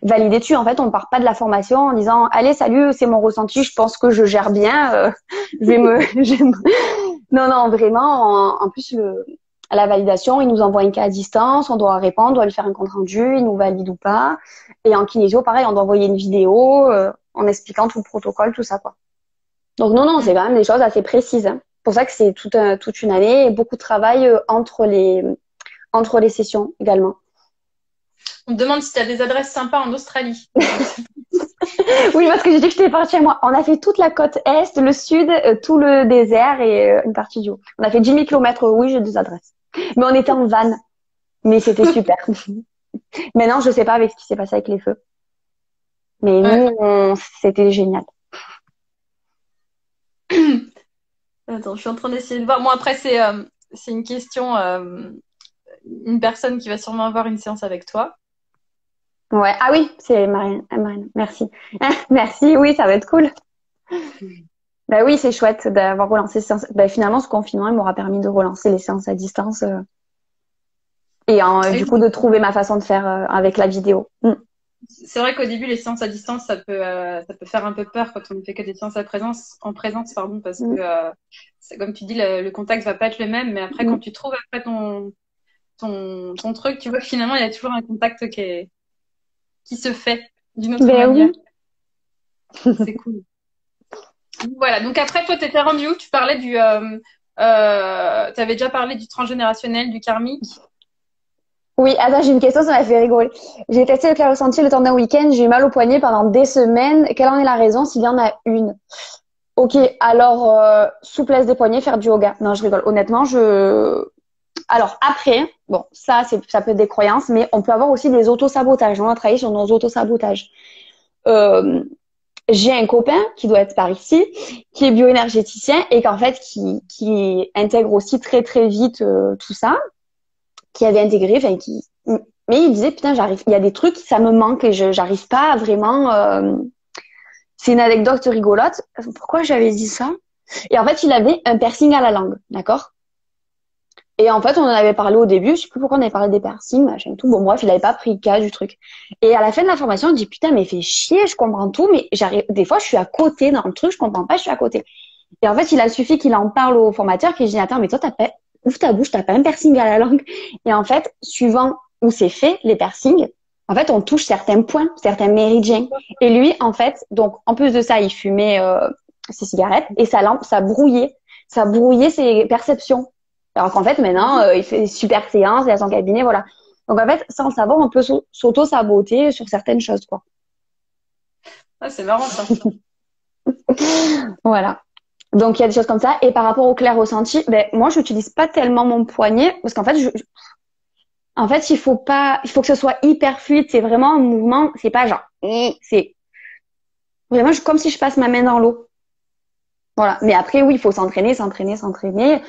validé dessus. En fait, on part pas de la formation en disant allez salut, c'est mon ressenti, je pense que je gère bien, Non non, vraiment en plus la validation, il nous envoie une cas à distance, on doit répondre, on doit lui faire un compte rendu, il nous valide ou pas. Et en kinésio, pareil, on doit envoyer une vidéo en expliquant tout le protocole, tout ça quoi. Donc non, c'est quand même des choses assez précises. Hein. C'est pour ça que c'est toute une année et beaucoup de travail entre les sessions également. On me demande si tu as des adresses sympas en Australie. Oui, parce que j'ai dit que j'étais partie chez moi. On a fait toute la côte est, le sud, tout le désert et une partie du haut. On a fait 10 000 kilomètres, oui, j'ai des adresses. Mais on était en van. Mais c'était super. Maintenant, je sais pas avec ce qui s'est passé avec les feux. Mais nous, c'était génial. Attends, je suis en train d'essayer de voir. Bon, après, c'est une question, une personne qui va sûrement avoir une séance avec toi. Ouais. Ah oui, c'est Marine. Merci. Merci, oui, ça va être cool. Bah oui, c'est chouette d'avoir relancé ces séances. Bah, finalement, ce confinement, il m'aura permis de relancer les séances à distance et du coup de trouver ma façon de faire avec la vidéo. c'est vrai qu'au début, les séances à distance, ça peut faire un peu peur quand on ne fait que des séances en présence, pardon, parce que, Mm. c'est comme tu dis, le contact va pas être le même, mais après, quand Mm. tu trouves après ton truc, tu vois que finalement, il y a toujours un contact qui se fait d'une autre Ben manière. oui. C'est cool. Voilà. Donc après, toi, t'étais rendu où? Tu parlais t'avais déjà parlé du transgénérationnel, du karmique. Oui, attends, j'ai une question, ça m'a fait rigoler. J'ai testé le clair-ressenti le temps d'un week-end, j'ai eu mal au poignet pendant des semaines. Quelle en est la raison s'il y en a une? Ok, alors, souplesse des poignets, faire du yoga. Non, je rigole. Honnêtement, Alors, après, bon, ça peut être des croyances, mais on peut avoir aussi des autosabotages. On a travaillé sur nos autosabotages. Euh, j'ai un copain qui doit être par ici, qui est bioénergéticien et qu'en fait, qui intègre aussi très, très vite tout ça, qui avait intégré, enfin, mais il disait, putain, il y a des trucs, ça me manque et j'arrive pas à vraiment, c'est une anecdote rigolote. Pourquoi j'avais dit ça? Et en fait, il avait un piercing à la langue, d'accord? Et en fait, on en avait parlé au début, je sais plus pourquoi on avait parlé des piercings, machin, tout. Bon, bref, il avait pas pris le cas du truc. Et à la fin de la formation, il dit, putain, mais fais chier, je comprends tout, mais des fois, je suis à côté dans le truc, je comprends pas, je suis à côté. Et en fait, il a suffi qu'il en parle au formateur, qu'il dit, attends, mais toi, ouvre ta bouche, t'as pas un piercing à la langue. Et en fait, suivant où c'est fait, les piercings, en fait, on touche certains points, certains méridiens. Et lui, en fait, donc, en plus de ça, il fumait, ses cigarettes et ça brouillait ses perceptions. Alors qu'en fait, maintenant, il fait des super séances, il a son cabinet, voilà. Donc, en fait, sans le savoir, on peut s'auto-saboter sur certaines choses, quoi. Ah, c'est marrant ça. Voilà. Donc, il y a des choses comme ça. Et par rapport au clair ressenti, ben, moi, j'utilise pas tellement mon poignet parce qu'en fait, en fait, il faut que ce soit hyper fluide. C'est vraiment un mouvement. C'est pas genre, c'est vraiment comme si je passe ma main dans l'eau. Voilà. Mais après, oui, il faut s'entraîner, s'entraîner, s'entraîner.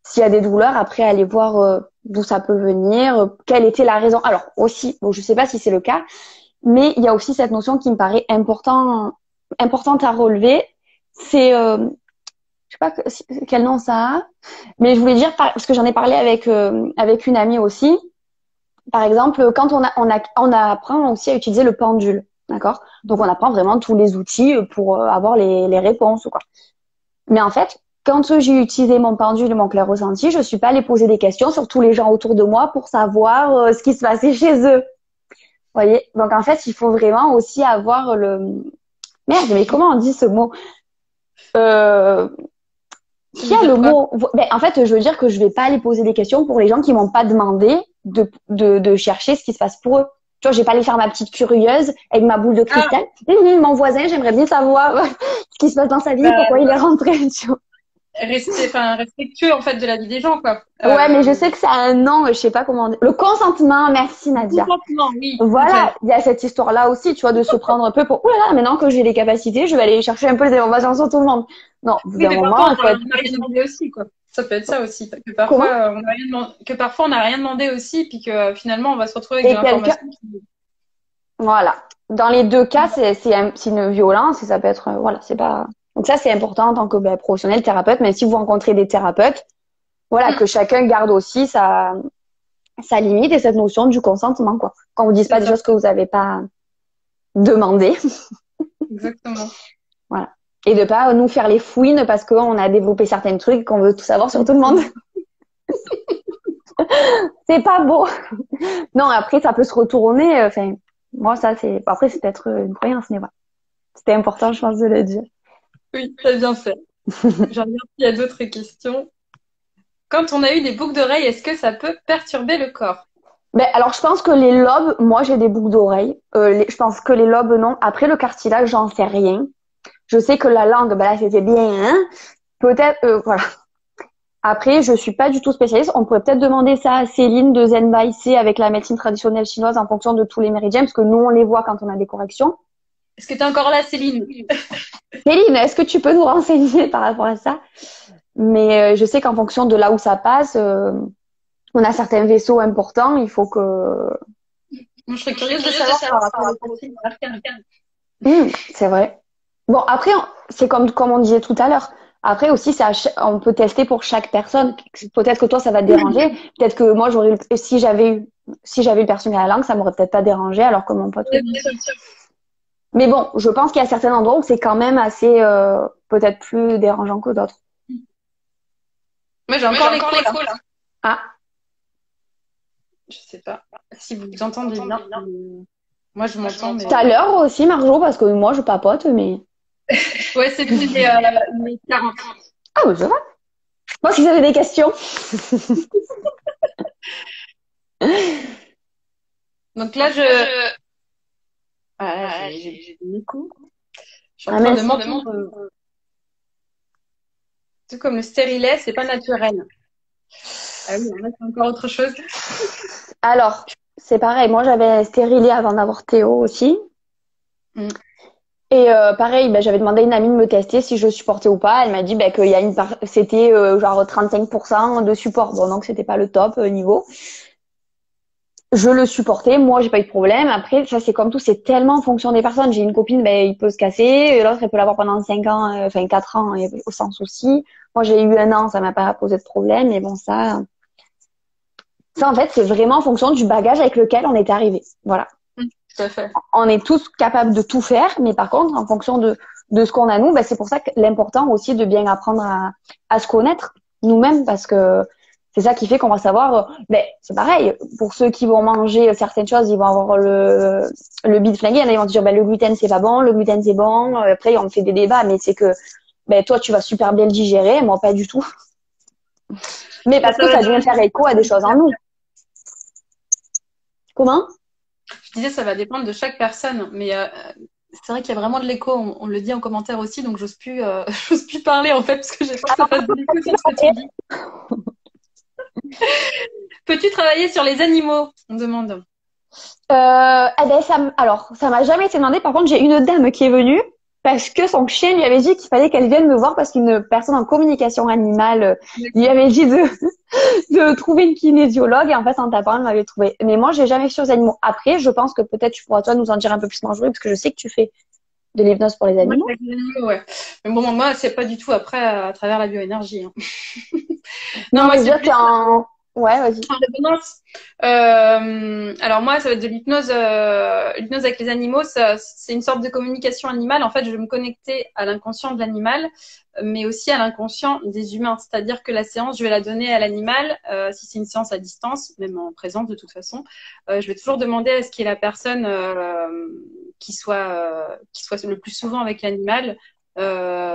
S'il y a des douleurs, après, aller voir d'où ça peut venir, quelle était la raison. Alors, aussi, bon, je sais pas si c'est le cas, mais il y a aussi cette notion qui me paraît importante à relever. C'est, je sais pas quel nom ça a, mais je voulais dire parce que j'en ai parlé avec une amie aussi. Par exemple, quand on apprend aussi à utiliser le pendule, d'accord? Donc on apprend vraiment tous les outils pour avoir les réponses ou quoi. Mais en fait, quand j'ai utilisé mon pendule et mon clair ressenti, je suis pas allée poser des questions sur tous les gens autour de moi pour savoir ce qui se passait chez eux. Vous voyez? Donc en fait, il faut vraiment aussi avoir le merde, mais comment on dit ce mot? Euh, Tu Qui veux a dire le quoi? mot? Ben, en fait, je veux dire que je vais pas aller poser des questions pour les gens qui m'ont pas demandé de chercher ce qui se passe pour eux. Tu vois, je vais pas aller faire ma petite curieuse avec ma boule de Ah, cristal. Mon voisin, j'aimerais bien savoir ce qui se passe dans sa vie, bah, pourquoi il est rentré. Tu vois. respectueux en fait de la vie des gens, quoi. Ouais, mais je sais que ça a un nom, je sais pas comment dire. Le consentement, merci Nadia. Consentement, oui. Ok. Voilà, il y a cette histoire-là aussi, tu vois, de se prendre un peu pour, oh là là, maintenant que j'ai les capacités, je vais aller chercher un peu les informations sur tout le monde. Non, au bout Oui, d'un mais moment, parfois il faut être on n'a rien demandé aussi, quoi. Ça peut être ça aussi, que comment? parfois on n'a rien demandé, que parfois on n'a rien demandé aussi, puis que finalement on va se retrouver avec de Et quelqu'un, l'information qui... voilà. Dans les deux cas, c'est une violence et ça peut être, voilà, c'est pas. Donc ça, c'est important en tant que ben, professionnel thérapeute. Mais si vous rencontrez des thérapeutes, voilà, Hmm, que chacun garde aussi sa limite et cette notion du consentement, quoi. Quand vous dites c'est pas des ça, choses que vous n'avez pas demandé, exactement. voilà. Et de pas nous faire les fouines parce qu'on a développé certains trucs qu'on veut tout savoir sur tout le monde. C'est pas beau. Non, après, ça peut se retourner. Enfin, moi, ça, c'est. Après, c'est peut-être une croyance, mais voilà. C'était important, je pense, de le dire. Oui, t'as bien fait. Je regarde s'il y a d'autres questions. Quand on a eu des boucles d'oreilles, est-ce que ça peut perturber le corps? Ben, alors, je pense que les lobes, moi, j'ai des boucles d'oreilles. Je pense que les lobes, non. Après, le cartilage, j'en sais rien. Je sais que la langue, ben là, c'était bien, hein. Peut-être, voilà. Après, je suis pas du tout spécialiste. On pourrait peut-être demander ça à Céline de Zen Bai C avec la médecine traditionnelle chinoise en fonction de tous les méridiens, parce que nous, on les voit quand on a des corrections. Est-ce que t'es encore là, Céline? Céline, est-ce que tu peux nous renseigner par rapport à ça? Mais je sais qu'en fonction de là où ça passe, on a certains vaisseaux importants. Il faut que... Moi, je serais curieuse de savoir par rapport au profil arcane. C'est vrai. Bon, après, c'est comme on disait tout à l'heure. Après aussi, on peut tester pour chaque personne. Peut-être que toi, ça va te déranger. Peut-être que moi, si j'avais eu si j'avais le piercing à la langue, ça m'aurait peut-être pas dérangé, alors que mon pote. Oui, bien sûr. Mais bon, je pense qu'il y a certains endroits où c'est quand même assez, peut-être plus dérangeant que d'autres. Moi, j'ai encore l'écho là. Ah, Je sais pas si vous entendez bien. Moi, je m'entends, mais. tout à l'heure aussi, Marjo, parce que moi, je papote, mais. Ouais, c'était les 40. Ah, oui, ça va. Moi, si vous avez des questions. Donc là, voilà, j'ai des échos. Je suis en Ah, train de merci. m'entendre. Tout comme le stérilet, c'est pas naturel. Ah oui, là, c'est encore autre chose. Alors, c'est pareil. Moi, j'avais stérilé avant d'avoir Théo aussi. Mm. Et pareil, ben, j'avais demandé à une amie de me tester si je supportais ou pas. Elle m'a dit ben, qu'il y a c'était genre 35% de support. Bon, donc c'était pas le top niveau. Je le supportais, moi j'ai pas eu de problème. Après, ça c'est comme tout, c'est tellement en fonction des personnes. J'ai une copine, ben il peut se casser, l'autre elle peut l'avoir pendant 5 ans, enfin 4 ans, et sans souci. Moi j'ai eu 1 an, ça m'a pas posé de problème, mais bon ça en fait c'est vraiment en fonction du bagage avec lequel on est arrivé. Voilà. Tout à fait. On est tous capables de tout faire, mais par contre en fonction de ce qu'on a nous, ben c'est pour ça que l'important aussi de bien apprendre à se connaître nous-mêmes, parce que c'est ça qui fait qu'on va savoir, ben, c'est pareil, pour ceux qui vont manger certaines choses, ils vont avoir le bide flingué, ils vont dire, ben, le gluten, c'est pas bon, le gluten, c'est bon. Après, on fait des débats, mais c'est que, ben, toi, tu vas super bien le digérer, moi, pas du tout. Mais parce que ça vient faire écho à des choses en nous. Comment? Je disais, ça va dépendre de chaque personne, mais c'est vrai qu'il y a vraiment de l'écho. On le dit en commentaire aussi, donc j'ose plus, j'ose plus parler en fait, parce que j'ai peur que ça fasse de l'écho sur ce que tu dis. Peux-tu travailler sur les animaux? On demande. Eh ben, alors, ça m'a jamais été demandé. Par contre, j'ai une dame qui est venue parce que son chien lui avait dit qu'il fallait qu'elle vienne me voir parce qu'une personne en communication animale lui avait dit de trouver une kinésiologue, et en fait, en tapant, elle m'avait trouvé. Mais moi, j'ai jamais fait sur les animaux. Après, je pense que peut-être tu pourras, toi, nous en dire un peu plus, Marjorie, parce que je sais que tu fais de l'hypnose pour les Moi, animaux. avec les animaux, ouais. Mais bon, moi, c'est pas du tout après à travers la bioénergie. Hein. Non, moi, mais c'est plus ouais, vas-y. en résonance. Alors moi, ça va être de l'hypnose. L'hypnose avec les animaux, c'est une sorte de communication animale. En fait, je vais me connecter à l'inconscient de l'animal, mais aussi à l'inconscient des humains. C'est-à-dire que la séance, je vais la donner à l'animal. Si c'est une séance à distance, même en présence de toute façon, je vais toujours demander à ce qu'il y ait la personne qui soit le plus souvent avec l'animal.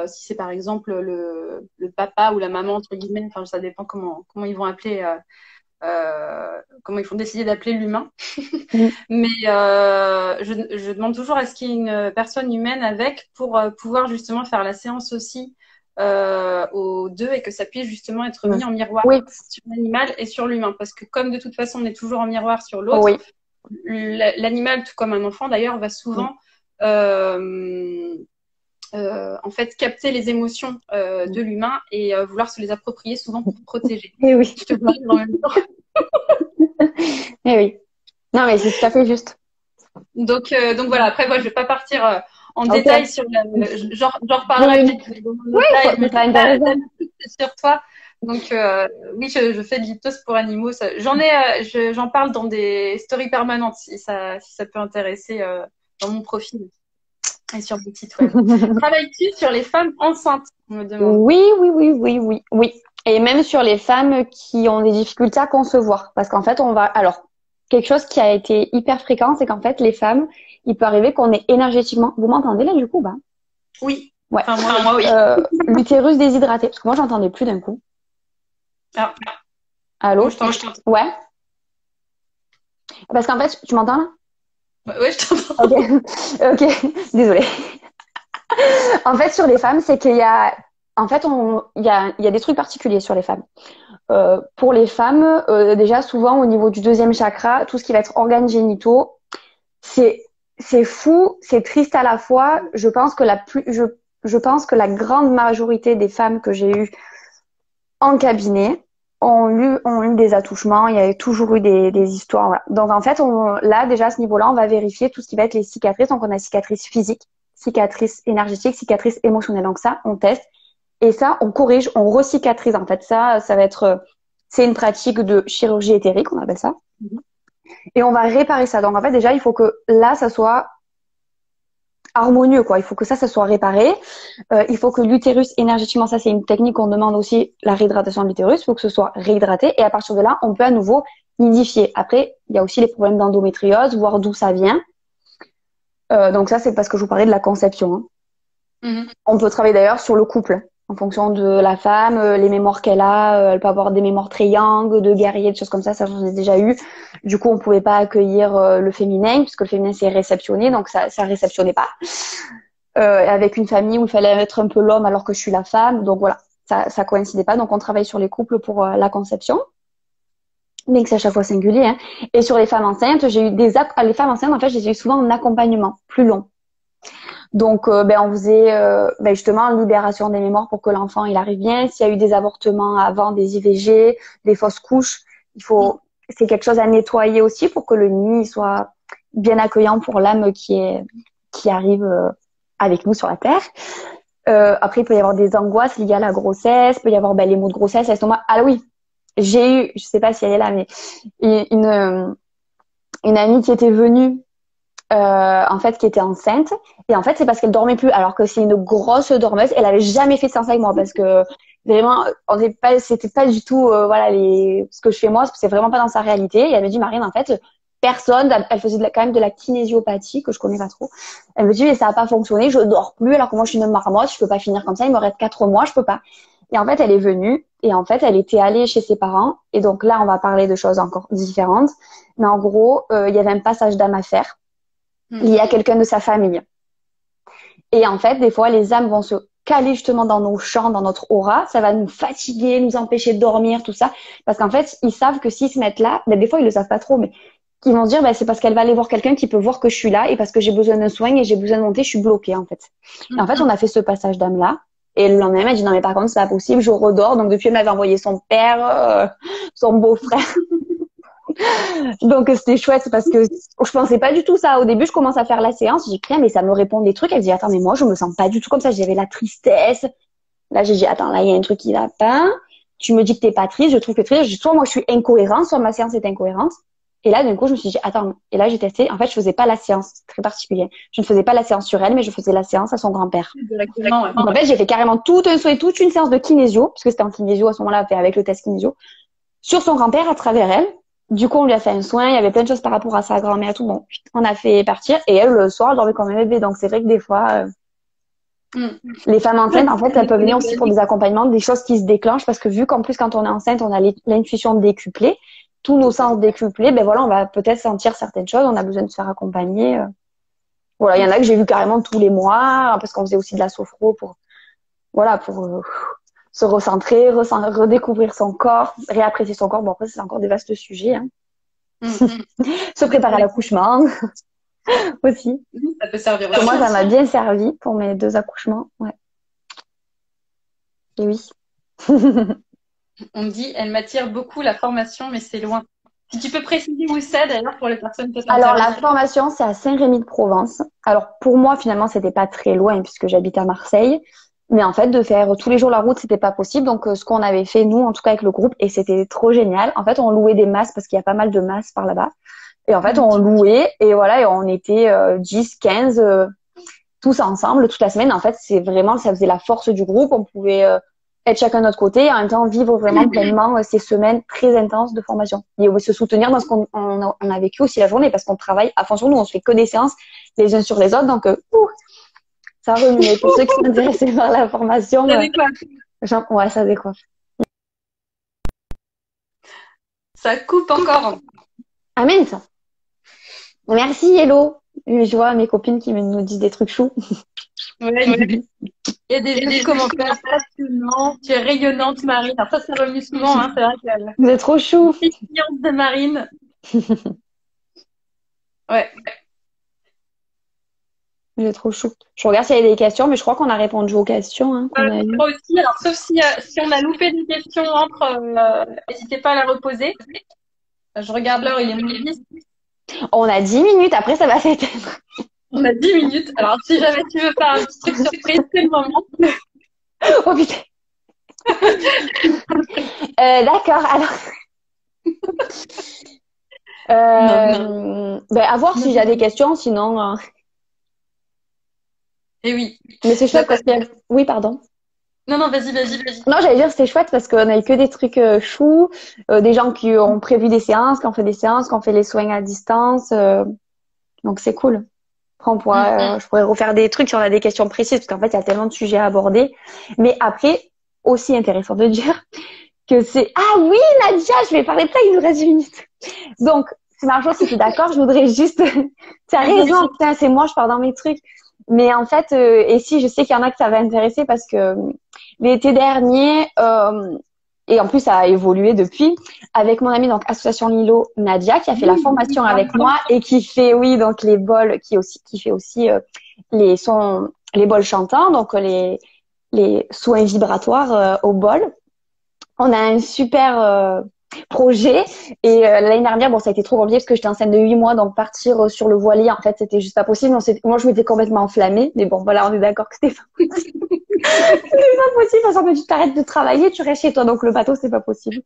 Si c'est par exemple le papa ou la maman entre guillemets, enfin ça dépend comment ils vont appeler. Comment ils font décider d'appeler l'humain. Mais je demande toujours à ce qu'il y ait une personne humaine avec pour pouvoir justement faire la séance aussi aux deux, et que ça puisse justement être mis en miroir sur l'animal et sur l'humain. Parce que comme de toute façon on est toujours en miroir sur l'autre, l'animal, tout comme un enfant d'ailleurs, va souvent en fait capter les émotions de l'humain et vouloir se les approprier, souvent pour protéger. Eh oui. Je te vois en même temps. Eh oui. Non, mais c'est tout à fait juste. Donc voilà, après moi je vais pas partir en détail sur j'en reparlerai peut-être dans mon live, mais sur toi. Donc oui, je fais de l'hypnose pour animaux. J'en parle dans des stories permanentes si ça peut intéresser dans mon profil et sur mon site web. Travailles-tu sur les femmes enceintes? On me demande. Oui. Et même sur les femmes qui ont des difficultés à concevoir. Parce qu'en fait, alors, quelque chose qui a été hyper fréquent, c'est qu'en fait, les femmes, il peut arriver qu'on est énergétiquement, vous m'entendez là, du coup, bah? Oui. Ouais. Enfin, moi oui. L'utérus déshydraté. Parce que moi, j'entendais plus d'un coup. Ah. Allô? Je t'entends. Ouais. Parce qu'en fait, tu m'entends là? Ouais, je t'entends. Ok. Désolée. En fait, sur les femmes, c'est qu'il y a, en fait, il y a des trucs particuliers sur les femmes. Pour les femmes, déjà souvent au niveau du deuxième chakra, tout ce qui va être organes génitaux, c'est fou, c'est triste à la fois. Je pense que je pense que la grande majorité des femmes que j'ai eues en cabinet ont eu des attouchements. Il y a toujours eu des histoires. Voilà. Donc en fait, là déjà à ce niveau-là, on va vérifier tout ce qui va être les cicatrices. Donc on a cicatrices physiques, cicatrices énergétiques, cicatrices émotionnelles. Donc ça, on teste. Et ça, on corrige, on recicatrise. En fait, ça va être, c'est une pratique de chirurgie éthérique, on appelle ça. et on va réparer ça. Donc en fait déjà il faut que là ça soit harmonieux quoi. Il faut que ça soit réparé. Il faut que l'utérus énergétiquement, ça c'est une technique qu'on demande aussi, la réhydratation de l'utérus. Il faut que ce soit réhydraté et à partir de là on peut à nouveau nidifier. Après il y a aussi les problèmes d'endométriose, voir d'où ça vient. Donc ça c'est parce que je vous parlais de la conception. Hein. On peut travailler d'ailleurs sur le couple. En fonction de la femme, les mémoires qu'elle a, elle peut avoir des mémoires très yang, de guerrier, des choses comme ça j'en ai déjà eu. Du coup, on pouvait pas accueillir le féminin, puisque le féminin c'est réceptionné, donc ça réceptionnait pas. Avec une famille où il fallait être un peu l'homme alors que je suis la femme, donc voilà, ça coïncidait pas. Donc on travaille sur les couples pour la conception, mais que c'est à chaque fois singulier. Hein. Et sur les femmes enceintes, j'ai eu les femmes enceintes, en fait, je les ai eu souvent en accompagnement plus long. Donc, on faisait justement libération des mémoires pour que l'enfant il arrive bien. S'il y a eu des avortements avant, des IVG, des fausses couches, c'est quelque chose à nettoyer aussi pour que le nid soit bien accueillant pour l'âme qui arrive avec nous sur la terre. Après, il peut y avoir des angoisses liées à la grossesse, il peut y avoir les maux de grossesse, l'estomac. Ah oui, j'ai eu, je sais pas si elle est là, mais une amie qui était venue. En fait, qui était enceinte. Et en fait, c'est parce qu'elle dormait plus. Alors que c'est une grosse dormeuse. Elle avait jamais fait de séance avec moi parce que vraiment, c'était pas du tout, ce que je fais moi. C'est vraiment pas dans sa réalité. Et elle me dit, Marine, en fait, personne, elle faisait quand même de la kinésiopathie que je connais pas trop. Elle me dit, mais ça a pas fonctionné. Je dors plus. Alors que moi, je suis une marmotte. Je peux pas finir comme ça. Il me reste 4 mois. Je peux pas. Et en fait, elle est venue. Et en fait, elle était allée chez ses parents. Et donc là, on va parler de choses encore différentes. Mais en gros, il y avait un passage d'âme à faire. Il y a quelqu'un de sa famille. Et en fait, des fois, les âmes vont se caler justement dans nos champs, dans notre aura. Ça va nous fatiguer, nous empêcher de dormir, tout ça. Parce qu'en fait, ils savent que s'ils se mettent là, des fois, ils le savent pas trop, mais ils vont se dire, c'est parce qu'elle va aller voir quelqu'un qui peut voir que je suis là et parce que j'ai besoin d'un soin et j'ai besoin de monter, je suis bloquée, en fait. Et en fait, on a fait ce passage d'âme-là. Et le lendemain, elle dit, non, mais par contre, c'est pas possible, je redors. Donc, depuis, elle m'avait envoyé son père, son beau-frère. Donc c'était chouette parce que je pensais pas du tout ça. Au début, je commence à faire la séance, j'ai dit mais ça me répond des trucs. Elle dit attends mais moi je me sens pas du tout comme ça. J'avais la tristesse. Là j'ai dit attends là il y a un truc qui va pas. Tu me dis que t'es pas triste, je trouve que triste. Soit moi je suis incohérente, soit ma séance est incohérente. Et là d'un coup je me suis dit attends et là j'ai testé. En fait je faisais pas la séance, c'est très particulier. Je ne faisais pas la séance sur elle, mais je faisais la séance à son grand-père. Directement, ouais. Donc en fait j'ai fait carrément tout un soin, toute une séance de kinésio parce que c'était en kinésio à ce moment-là, avec le test kinésio sur son grand-père à travers elle. Du coup, on lui a fait un soin. Il y avait plein de choses par rapport à sa grand-mère et tout. Bon, on a fait partir. Et elle, le soir, elle dormait comme un bébé. Donc, c'est vrai que des fois, les femmes enceintes, en fait, elles peuvent venir aussi pour des accompagnements, des choses qui se déclenchent. Parce que vu qu'en plus, quand on est enceinte, on a l'intuition décuplée. Tous nos sens décuplés, on va peut-être sentir certaines choses. On a besoin de se faire accompagner. Voilà, il y en a que j'ai vu carrément tous les mois. Parce qu'on faisait aussi de la sophro pour se recentrer, redécouvrir son corps, réapprécier son corps. Bon, après, c'est encore des vastes sujets. Hein. Se préparer à l'accouchement aussi. Ça peut servir. Pour moi, ça m'a bien servi pour mes 2 accouchements. Ouais. Et oui. On me dit, elle m'attire beaucoup la formation, mais c'est loin. Si tu peux préciser où c'est d'ailleurs pour les personnes qui Alors, la formation, c'est à Saint-Rémy-de-Provence. Alors, pour moi, finalement, c'était pas très loin puisque j'habite à Marseille. Mais en fait, de faire tous les jours la route, c'était pas possible. Donc, ce qu'on avait fait, nous, en tout cas avec le groupe, et c'était trop génial. En fait, on louait des masses parce qu'il y a pas mal de masses par là-bas. Et en fait, on louait et voilà, et on était 10, 15, tous ensemble toute la semaine. En fait, c'est vraiment, ça faisait la force du groupe. On pouvait être chacun de notre côté et en même temps vivre vraiment pleinement ces semaines très intenses de formation. Et se soutenir dans ce qu'on a vécu aussi la journée parce qu'on travaille à fond sur nous. On se fait que des séances les uns sur les autres. Donc, ça remuait. Pour ceux qui sont intéressés par la formation. Ça décoiffe. Ouais, ça décoiffe. Ça coupe encore. Ah mince. Merci, hello. Je vois mes copines qui nous disent des trucs choux. Ouais. Il y a des commentaires passionnants. Tu es rayonnante, Marine. Alors ça remue souvent. Hein. C'est vrai que vous êtes trop chou. Pétillante de Marine. Ouais. Vous êtes trop chou. Je regarde s'il y a des questions, mais je crois qu'on a répondu aux questions. Hein, moi aussi. Alors, sauf si on a loupé des questions n'hésitez pas à la reposer. Je regarde l'heure, il est midi 10. On a 10 minutes, après ça va s'éteindre. On a 10 minutes. Alors, si jamais tu veux faire un petit truc surprise, c'est le moment. Oh putain. D'accord, alors. Non, non. Ben, à voir si j'ai des questions, sinon. Et oui. Mais c'est chouette Bah, parce que. Oui, pardon. non, non, vas-y, vas-y, vas-y. Non, j'allais dire c'est chouette parce qu'on a eu que des trucs choux, des gens qui ont prévu des séances, qui ont fait des séances, qui ont fait les soins à distance. Donc c'est cool. Après, Mm, mm. je pourrais refaire des trucs si on a des questions précises parce qu'en fait, il y a tellement de sujets à aborder. Mais après, aussi intéressant de dire que c'est ah oui, Nadia, je vais parler de ça, il nous reste 10 minutes. Donc, c'est Marjo, si tu es d'accord, je voudrais juste. Tu as Oui, bien raison, sûr. putain, c'est moi, je pars dans mes trucs. Mais en fait, et si je sais qu'il y en a que ça va intéresser parce que l'été dernier, et en plus ça a évolué depuis, avec mon amie donc association Lilo Nadia qui a fait la Oui, oui, formation avec pardon. moi et qui fait oui donc les bols qui fait aussi les sons les bols chantants donc les soins vibratoires au bol. On a un super projet et l'année dernière bon ça a été trop compliqué parce que j'étais enceinte de 8 mois donc partir sur le voilier en fait c'était juste pas possible. Moi je m'étais complètement enflammée mais bon voilà on est d'accord que c'était pas possible. C'est pas possible parce que tu t'arrêtes de travailler tu restes chez toi donc le bateau c'est pas possible.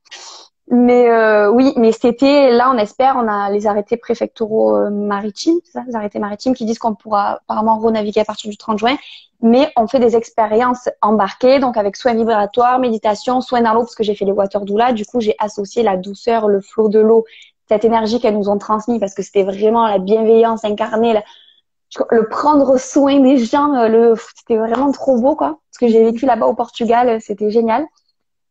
Mais oui, mais c'était là, on espère, on a les arrêtés préfectoraux maritimes, c'est ça, les arrêtés maritimes qui disent qu'on pourra apparemment renaviguer à partir du 30 juin. Mais on fait des expériences embarquées, donc avec soins vibratoires, méditation, soins dans l'eau, parce que j'ai fait les water doula. Du coup, j'ai associé la douceur, le flot de l'eau, cette énergie qu'elles nous ont transmise, parce que c'était vraiment la bienveillance incarnée, le prendre soin des gens, c'était vraiment trop beau, quoi. Parce que j'ai vécu là-bas au Portugal, c'était génial.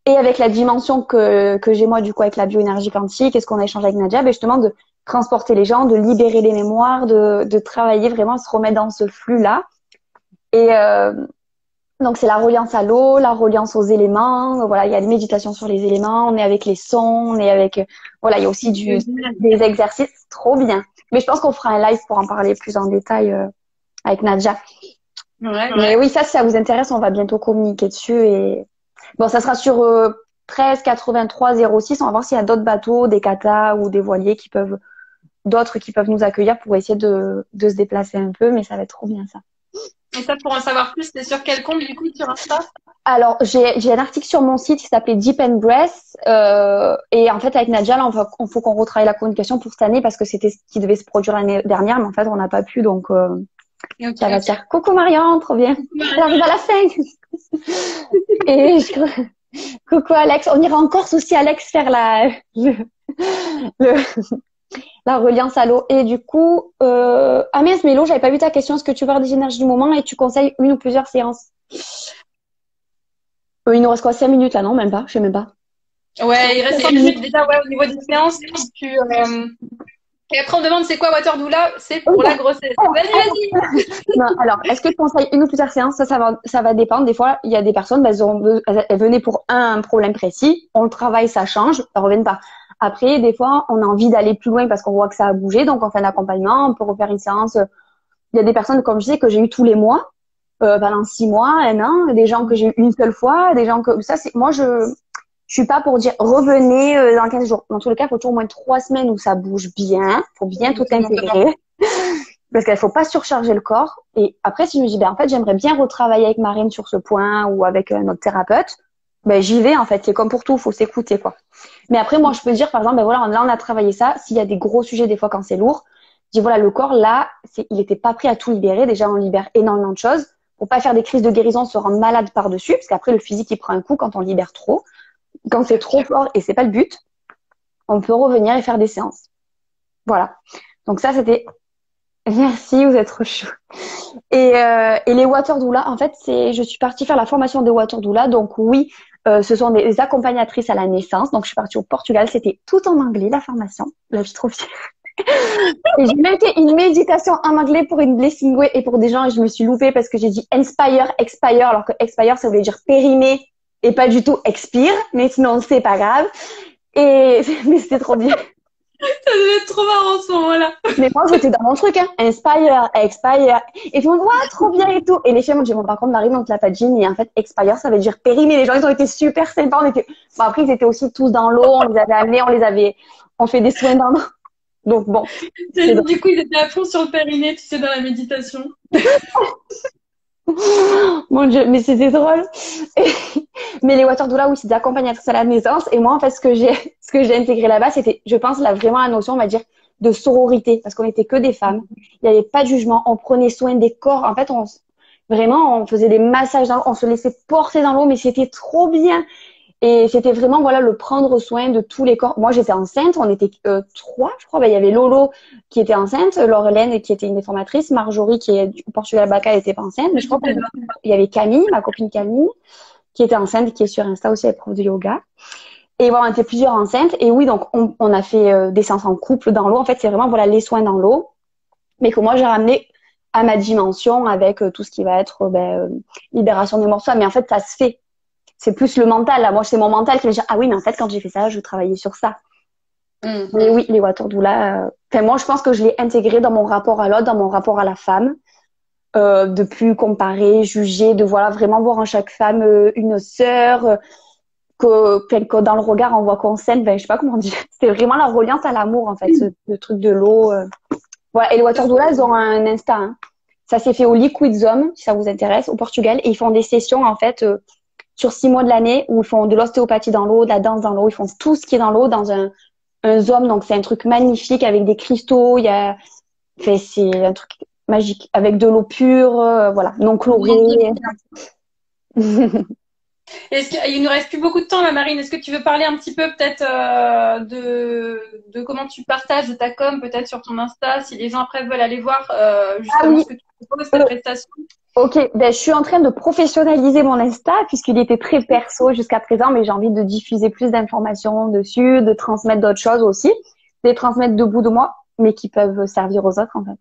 Et avec la dimension que j'ai moi, du coup, avec la bioénergie quantique, et ce qu'on a échangé avec Nadia, ben justement, de transporter les gens, de libérer les mémoires, de travailler vraiment, se remettre dans ce flux-là. Et donc, c'est la reliance à l'eau, la reliance aux éléments. Voilà, il y a des méditations sur les éléments, on est avec les sons, on est avec... voilà, il y a aussi des exercices. Trop bien. Mais je pense qu'on fera un live pour en parler plus en détail avec Nadia. Ouais. Mais oui, ça, si ça vous intéresse, on va bientôt communiquer dessus et bon, ça sera sur 13 83 06. On va voir s'il y a d'autres bateaux, des katas ou des voiliers d'autres qui peuvent nous accueillir pour essayer de se déplacer un peu. Mais ça va être trop bien ça. Et ça, pour en savoir plus, c'est sur quel compte, du coup, sur Insta? Alors, j'ai un article sur mon site qui s'appelait Deep and Breath. Et en fait, avec Nadia, là, on faut qu'on retravaille la communication pour cette année parce que c'était ce qui devait se produire l'année dernière. Mais en fait, on n'a pas pu. Donc, Ok. ça va faire coucou Marianne, trop bien. On arrive à la fin. Et coucou Alex. On ira en Corse aussi, Alex, faire le, la reliance à l'eau. Et du coup, ah mince, Mélo, j'avais pas vu ta question. Est-ce que tu veux avoir des énergies du moment et tu conseilles une ou plusieurs séances? Il nous reste quoi, 5 minutes là, non? Même pas, je sais même pas. Ouais, il reste 5 minutes déjà, ouais, au niveau des séances. Et après, on me demande c'est quoi Water Doula? C'est pour la grossesse. Vas-y, vas-y! Non, alors, est-ce que tu conseilles une ou plusieurs séances? Ça va dépendre. Des fois, il y a des personnes, bah, elles venaient pour un problème précis. On le travaille, ça change, elles reviennent pas. Après, des fois, on a envie d'aller plus loin parce qu'on voit que ça a bougé, donc on fait un accompagnement, on peut refaire une séance. Il y a des personnes, comme je sais, que j'ai eu tous les mois, pendant 6 mois, un an, des gens que j'ai eu une seule fois, des gens que ça, c'est moi, je suis pas pour dire revenez dans 15 jours. Dans tous les cas, il faut toujours au moins 3 semaines où ça bouge bien, faut bien tout intégrer. Parce qu'il faut pas surcharger le corps. Et après, si je me dis, ben, en fait, j'aimerais bien retravailler avec Marine sur ce point ou avec notre thérapeute, ben, j'y vais, en fait. C'est comme pour tout, faut s'écouter, quoi. Mais après, moi, je peux dire, par exemple, ben voilà, là, on a travaillé ça. S'il y a des gros sujets, des fois, quand c'est lourd, je dis, voilà, le corps, là, il était pas prêt à tout libérer. Déjà, on libère énormément de choses. Pour pas faire des crises de guérison, se rendre malade par-dessus. Parce qu'après, le physique, il prend un coup quand on libère trop. Quand c'est trop fort et c'est pas le but, on peut revenir et faire des séances. Voilà. Donc ça, c'était merci, vous êtes trop chou. Et les water doula, en fait, je suis partie faire la formation des water doula. Donc oui, ce sont des accompagnatrices à la naissance. Donc je suis partie au Portugal. C'était tout en anglais la formation. Là, je suis trop fière. Et j'ai même fait une méditation en anglais pour une blessing way et pour des gens et je me suis loupée parce que j'ai dit inspire, expire, alors que expire ça voulait dire périmer et pas du tout expire. Mais sinon c'est pas grave. Mais c'était trop bien. Ça devait être trop marrant ce moment-là. Mais moi, j'étais dans mon truc, hein. Inspire, expire. Et tout le monde, ouais, trop bien et tout. Et les filles m'ont dit, bon, par contre, Marie, on te l'a pas dit, mais en fait, expire, ça veut dire périmer. Les gens, ils ont été super sympas. Bon, après, ils étaient aussi tous dans l'eau. On les avait amenés, on fait des soins dans l'eau. Donc, bon. Du coup, ils étaient à fond sur le périnée, tu sais, dans la méditation. Mon Dieu, mais c'était drôle. Mais les water doula, oui, c'est des accompagnatrices à la naissance. Et moi, en fait, ce que j'ai intégré là-bas, c'était, je pense, là, vraiment la notion, on va dire, de sororité parce qu'on était que des femmes. Il n'y avait pas de jugement. On prenait soin des corps. En fait, vraiment, on faisait des massages dans l'eau. On se laissait porter dans l'eau, mais c'était trop bien. Et c'était vraiment, voilà, le prendre soin de tous les corps. Moi, j'étais enceinte. On était trois, je crois. Ben, il y avait Lolo qui était enceinte, Laure-Hélène qui était une des formatrices, Marjorie qui est du Portugal Baca, elle était pas enceinte. Mais je crois qu'il y avait Camille, ma copine Camille, qui était enceinte, qui est sur Insta aussi, elle est prof de yoga. Et voilà, on était plusieurs enceintes. Et oui, donc on a fait des séances en couple dans l'eau. En fait, c'est vraiment voilà les soins dans l'eau, mais que moi j'ai ramené à ma dimension avec tout ce qui va être libération des morceaux. Mais en fait, ça se fait. C'est plus le mental. Là. Moi, c'est mon mental qui va dire ah oui, mais en fait, quand j'ai fait ça, je travaillais sur ça. Mais oui, les water doula. Moi, je pense que je l'ai intégré dans mon rapport à l'autre, dans mon rapport à la femme. De plus comparer, juger, de voilà vraiment voir en chaque femme une sœur, que dans le regard on voit qu'on s'aime, ben je sais pas comment dire. C'était vraiment la reliance à l'amour en fait, ce truc de l'eau. Voilà. Et les water doula, ils ont un Insta. Hein. Ça s'est fait au Liquid Zone, si ça vous intéresse, au Portugal, et ils font des sessions en fait sur 6 mois de l'année où ils font de l'ostéopathie dans l'eau, de la danse dans l'eau, ils font tout ce qui est dans l'eau dans un zone, donc c'est un truc magnifique avec des cristaux, il y a, enfin, c'est un truc magique avec de l'eau pure, voilà, non chlorée. Il nous reste plus beaucoup de temps, ma Marine. Est-ce que tu veux parler un petit peu peut-être de comment tu partages ta com, peut-être sur ton Insta, si les gens après veulent aller voir justement ce que tu proposes, tes prestations. Ok, ben je suis en train de professionnaliser mon Insta puisqu'il était très perso jusqu'à présent, mais j'ai envie de diffuser plus d'informations dessus, de transmettre d'autres choses aussi, de les transmettre de bout de moi, mais qui peuvent servir aux autres en fait.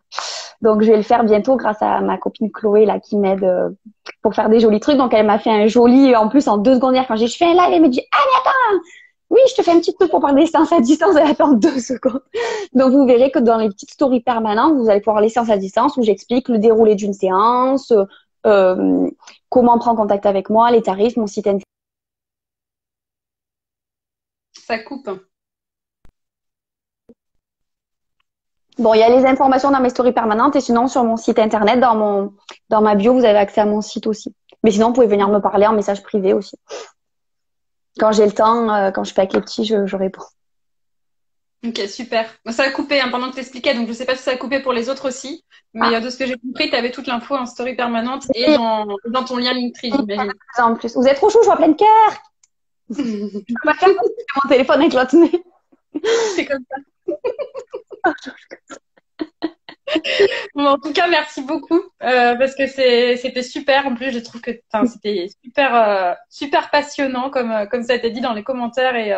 Donc je vais le faire bientôt grâce à ma copine Chloé là qui m'aide pour faire des jolis trucs. Donc elle m'a fait un joli, en plus en 2 secondes hier quand je fais un live, elle me dit ah mais attends, oui je te fais un petit truc pour parler des séances à distance, elle attend 2 secondes. Donc vous verrez que dans les petites stories permanentes, vous allez pouvoir les séances à distance où j'explique le déroulé d'une séance, comment prendre contact avec moi, les tarifs, mon site internet. Ça coupe. Bon, il y a les informations dans mes stories permanentes et sinon sur mon site internet, dans ma bio, vous avez accès à mon site aussi. Mais sinon, vous pouvez venir me parler en message privé aussi. Quand j'ai le temps, quand je suis avec les petits, je réponds. Ok, super. Ça a coupé pendant que tu expliquais, donc je sais pas si ça a coupé pour les autres aussi. Mais de ce que j'ai compris, tu avais toute l'info en story permanente et dans ton lien Linktree, j'imagine. En plus, vous êtes trop chou, je vois plein de cœur. Je peux pas faire mon téléphone avec l'autre nez. C'est comme ça. Bon, en tout cas, merci beaucoup parce que c'était super. En plus, je trouve que c'était super passionnant comme ça a été dit dans les commentaires et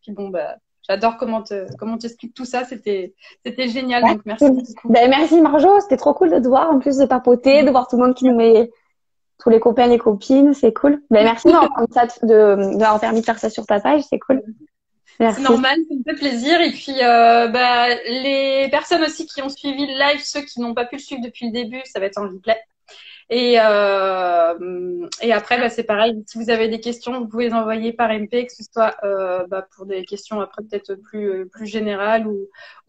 puis bon bah j'adore comment tu expliques tout ça. C'était génial. Donc merci beaucoup. Ben, merci Marjo, c'était trop cool de te voir en plus de papoter, de voir tout le monde qui nous met tous les copains, les copines, c'est cool. Ben merci de m'avoir permis de faire ça sur ta page, c'est cool. Merci. C'est normal, ça me fait plaisir. Et puis, les personnes aussi qui ont suivi le live, ceux qui n'ont pas pu le suivre depuis le début, ça va être en replay. Et après, c'est pareil. Si vous avez des questions, vous pouvez les envoyer par MP, que ce soit pour des questions après peut-être plus générales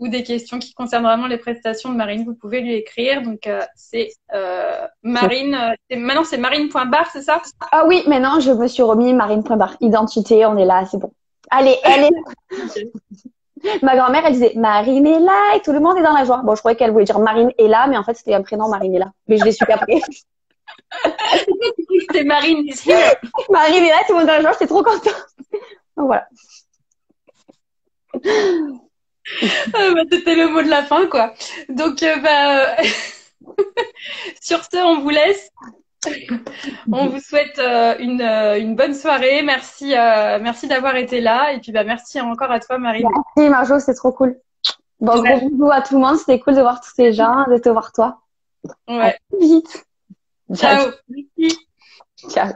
ou des questions qui concernent vraiment les prestations de Marine. Vous pouvez lui écrire. Donc, c'est Marine. Maintenant, c'est marine.bar, c'est ça? Ah oui, maintenant, je me suis remis marine.bar. Identité, on est là, c'est bon. Allez, allez. Ma grand-mère, elle disait Marine est là et tout le monde est dans la joie. Bon, je croyais qu'elle voulait dire Marine est là, mais en fait, c'était un prénom Marine est là. Mais je l'ai su qu'après. C'était Marine ici. Marine est là, tout le monde est dans la joie, j'étais trop contente. Donc voilà. C'était le mot de la fin, quoi. Donc, sur ce, on vous laisse. On vous souhaite une bonne soirée. Merci d'avoir été là. Et puis, merci encore à toi, Marine. Merci, Marjo, c'est trop cool. Bon, gros bisous à tout le monde. C'était cool de voir tous ces gens, de te voir toi. Ouais. À très vite. Ciao. Ciao.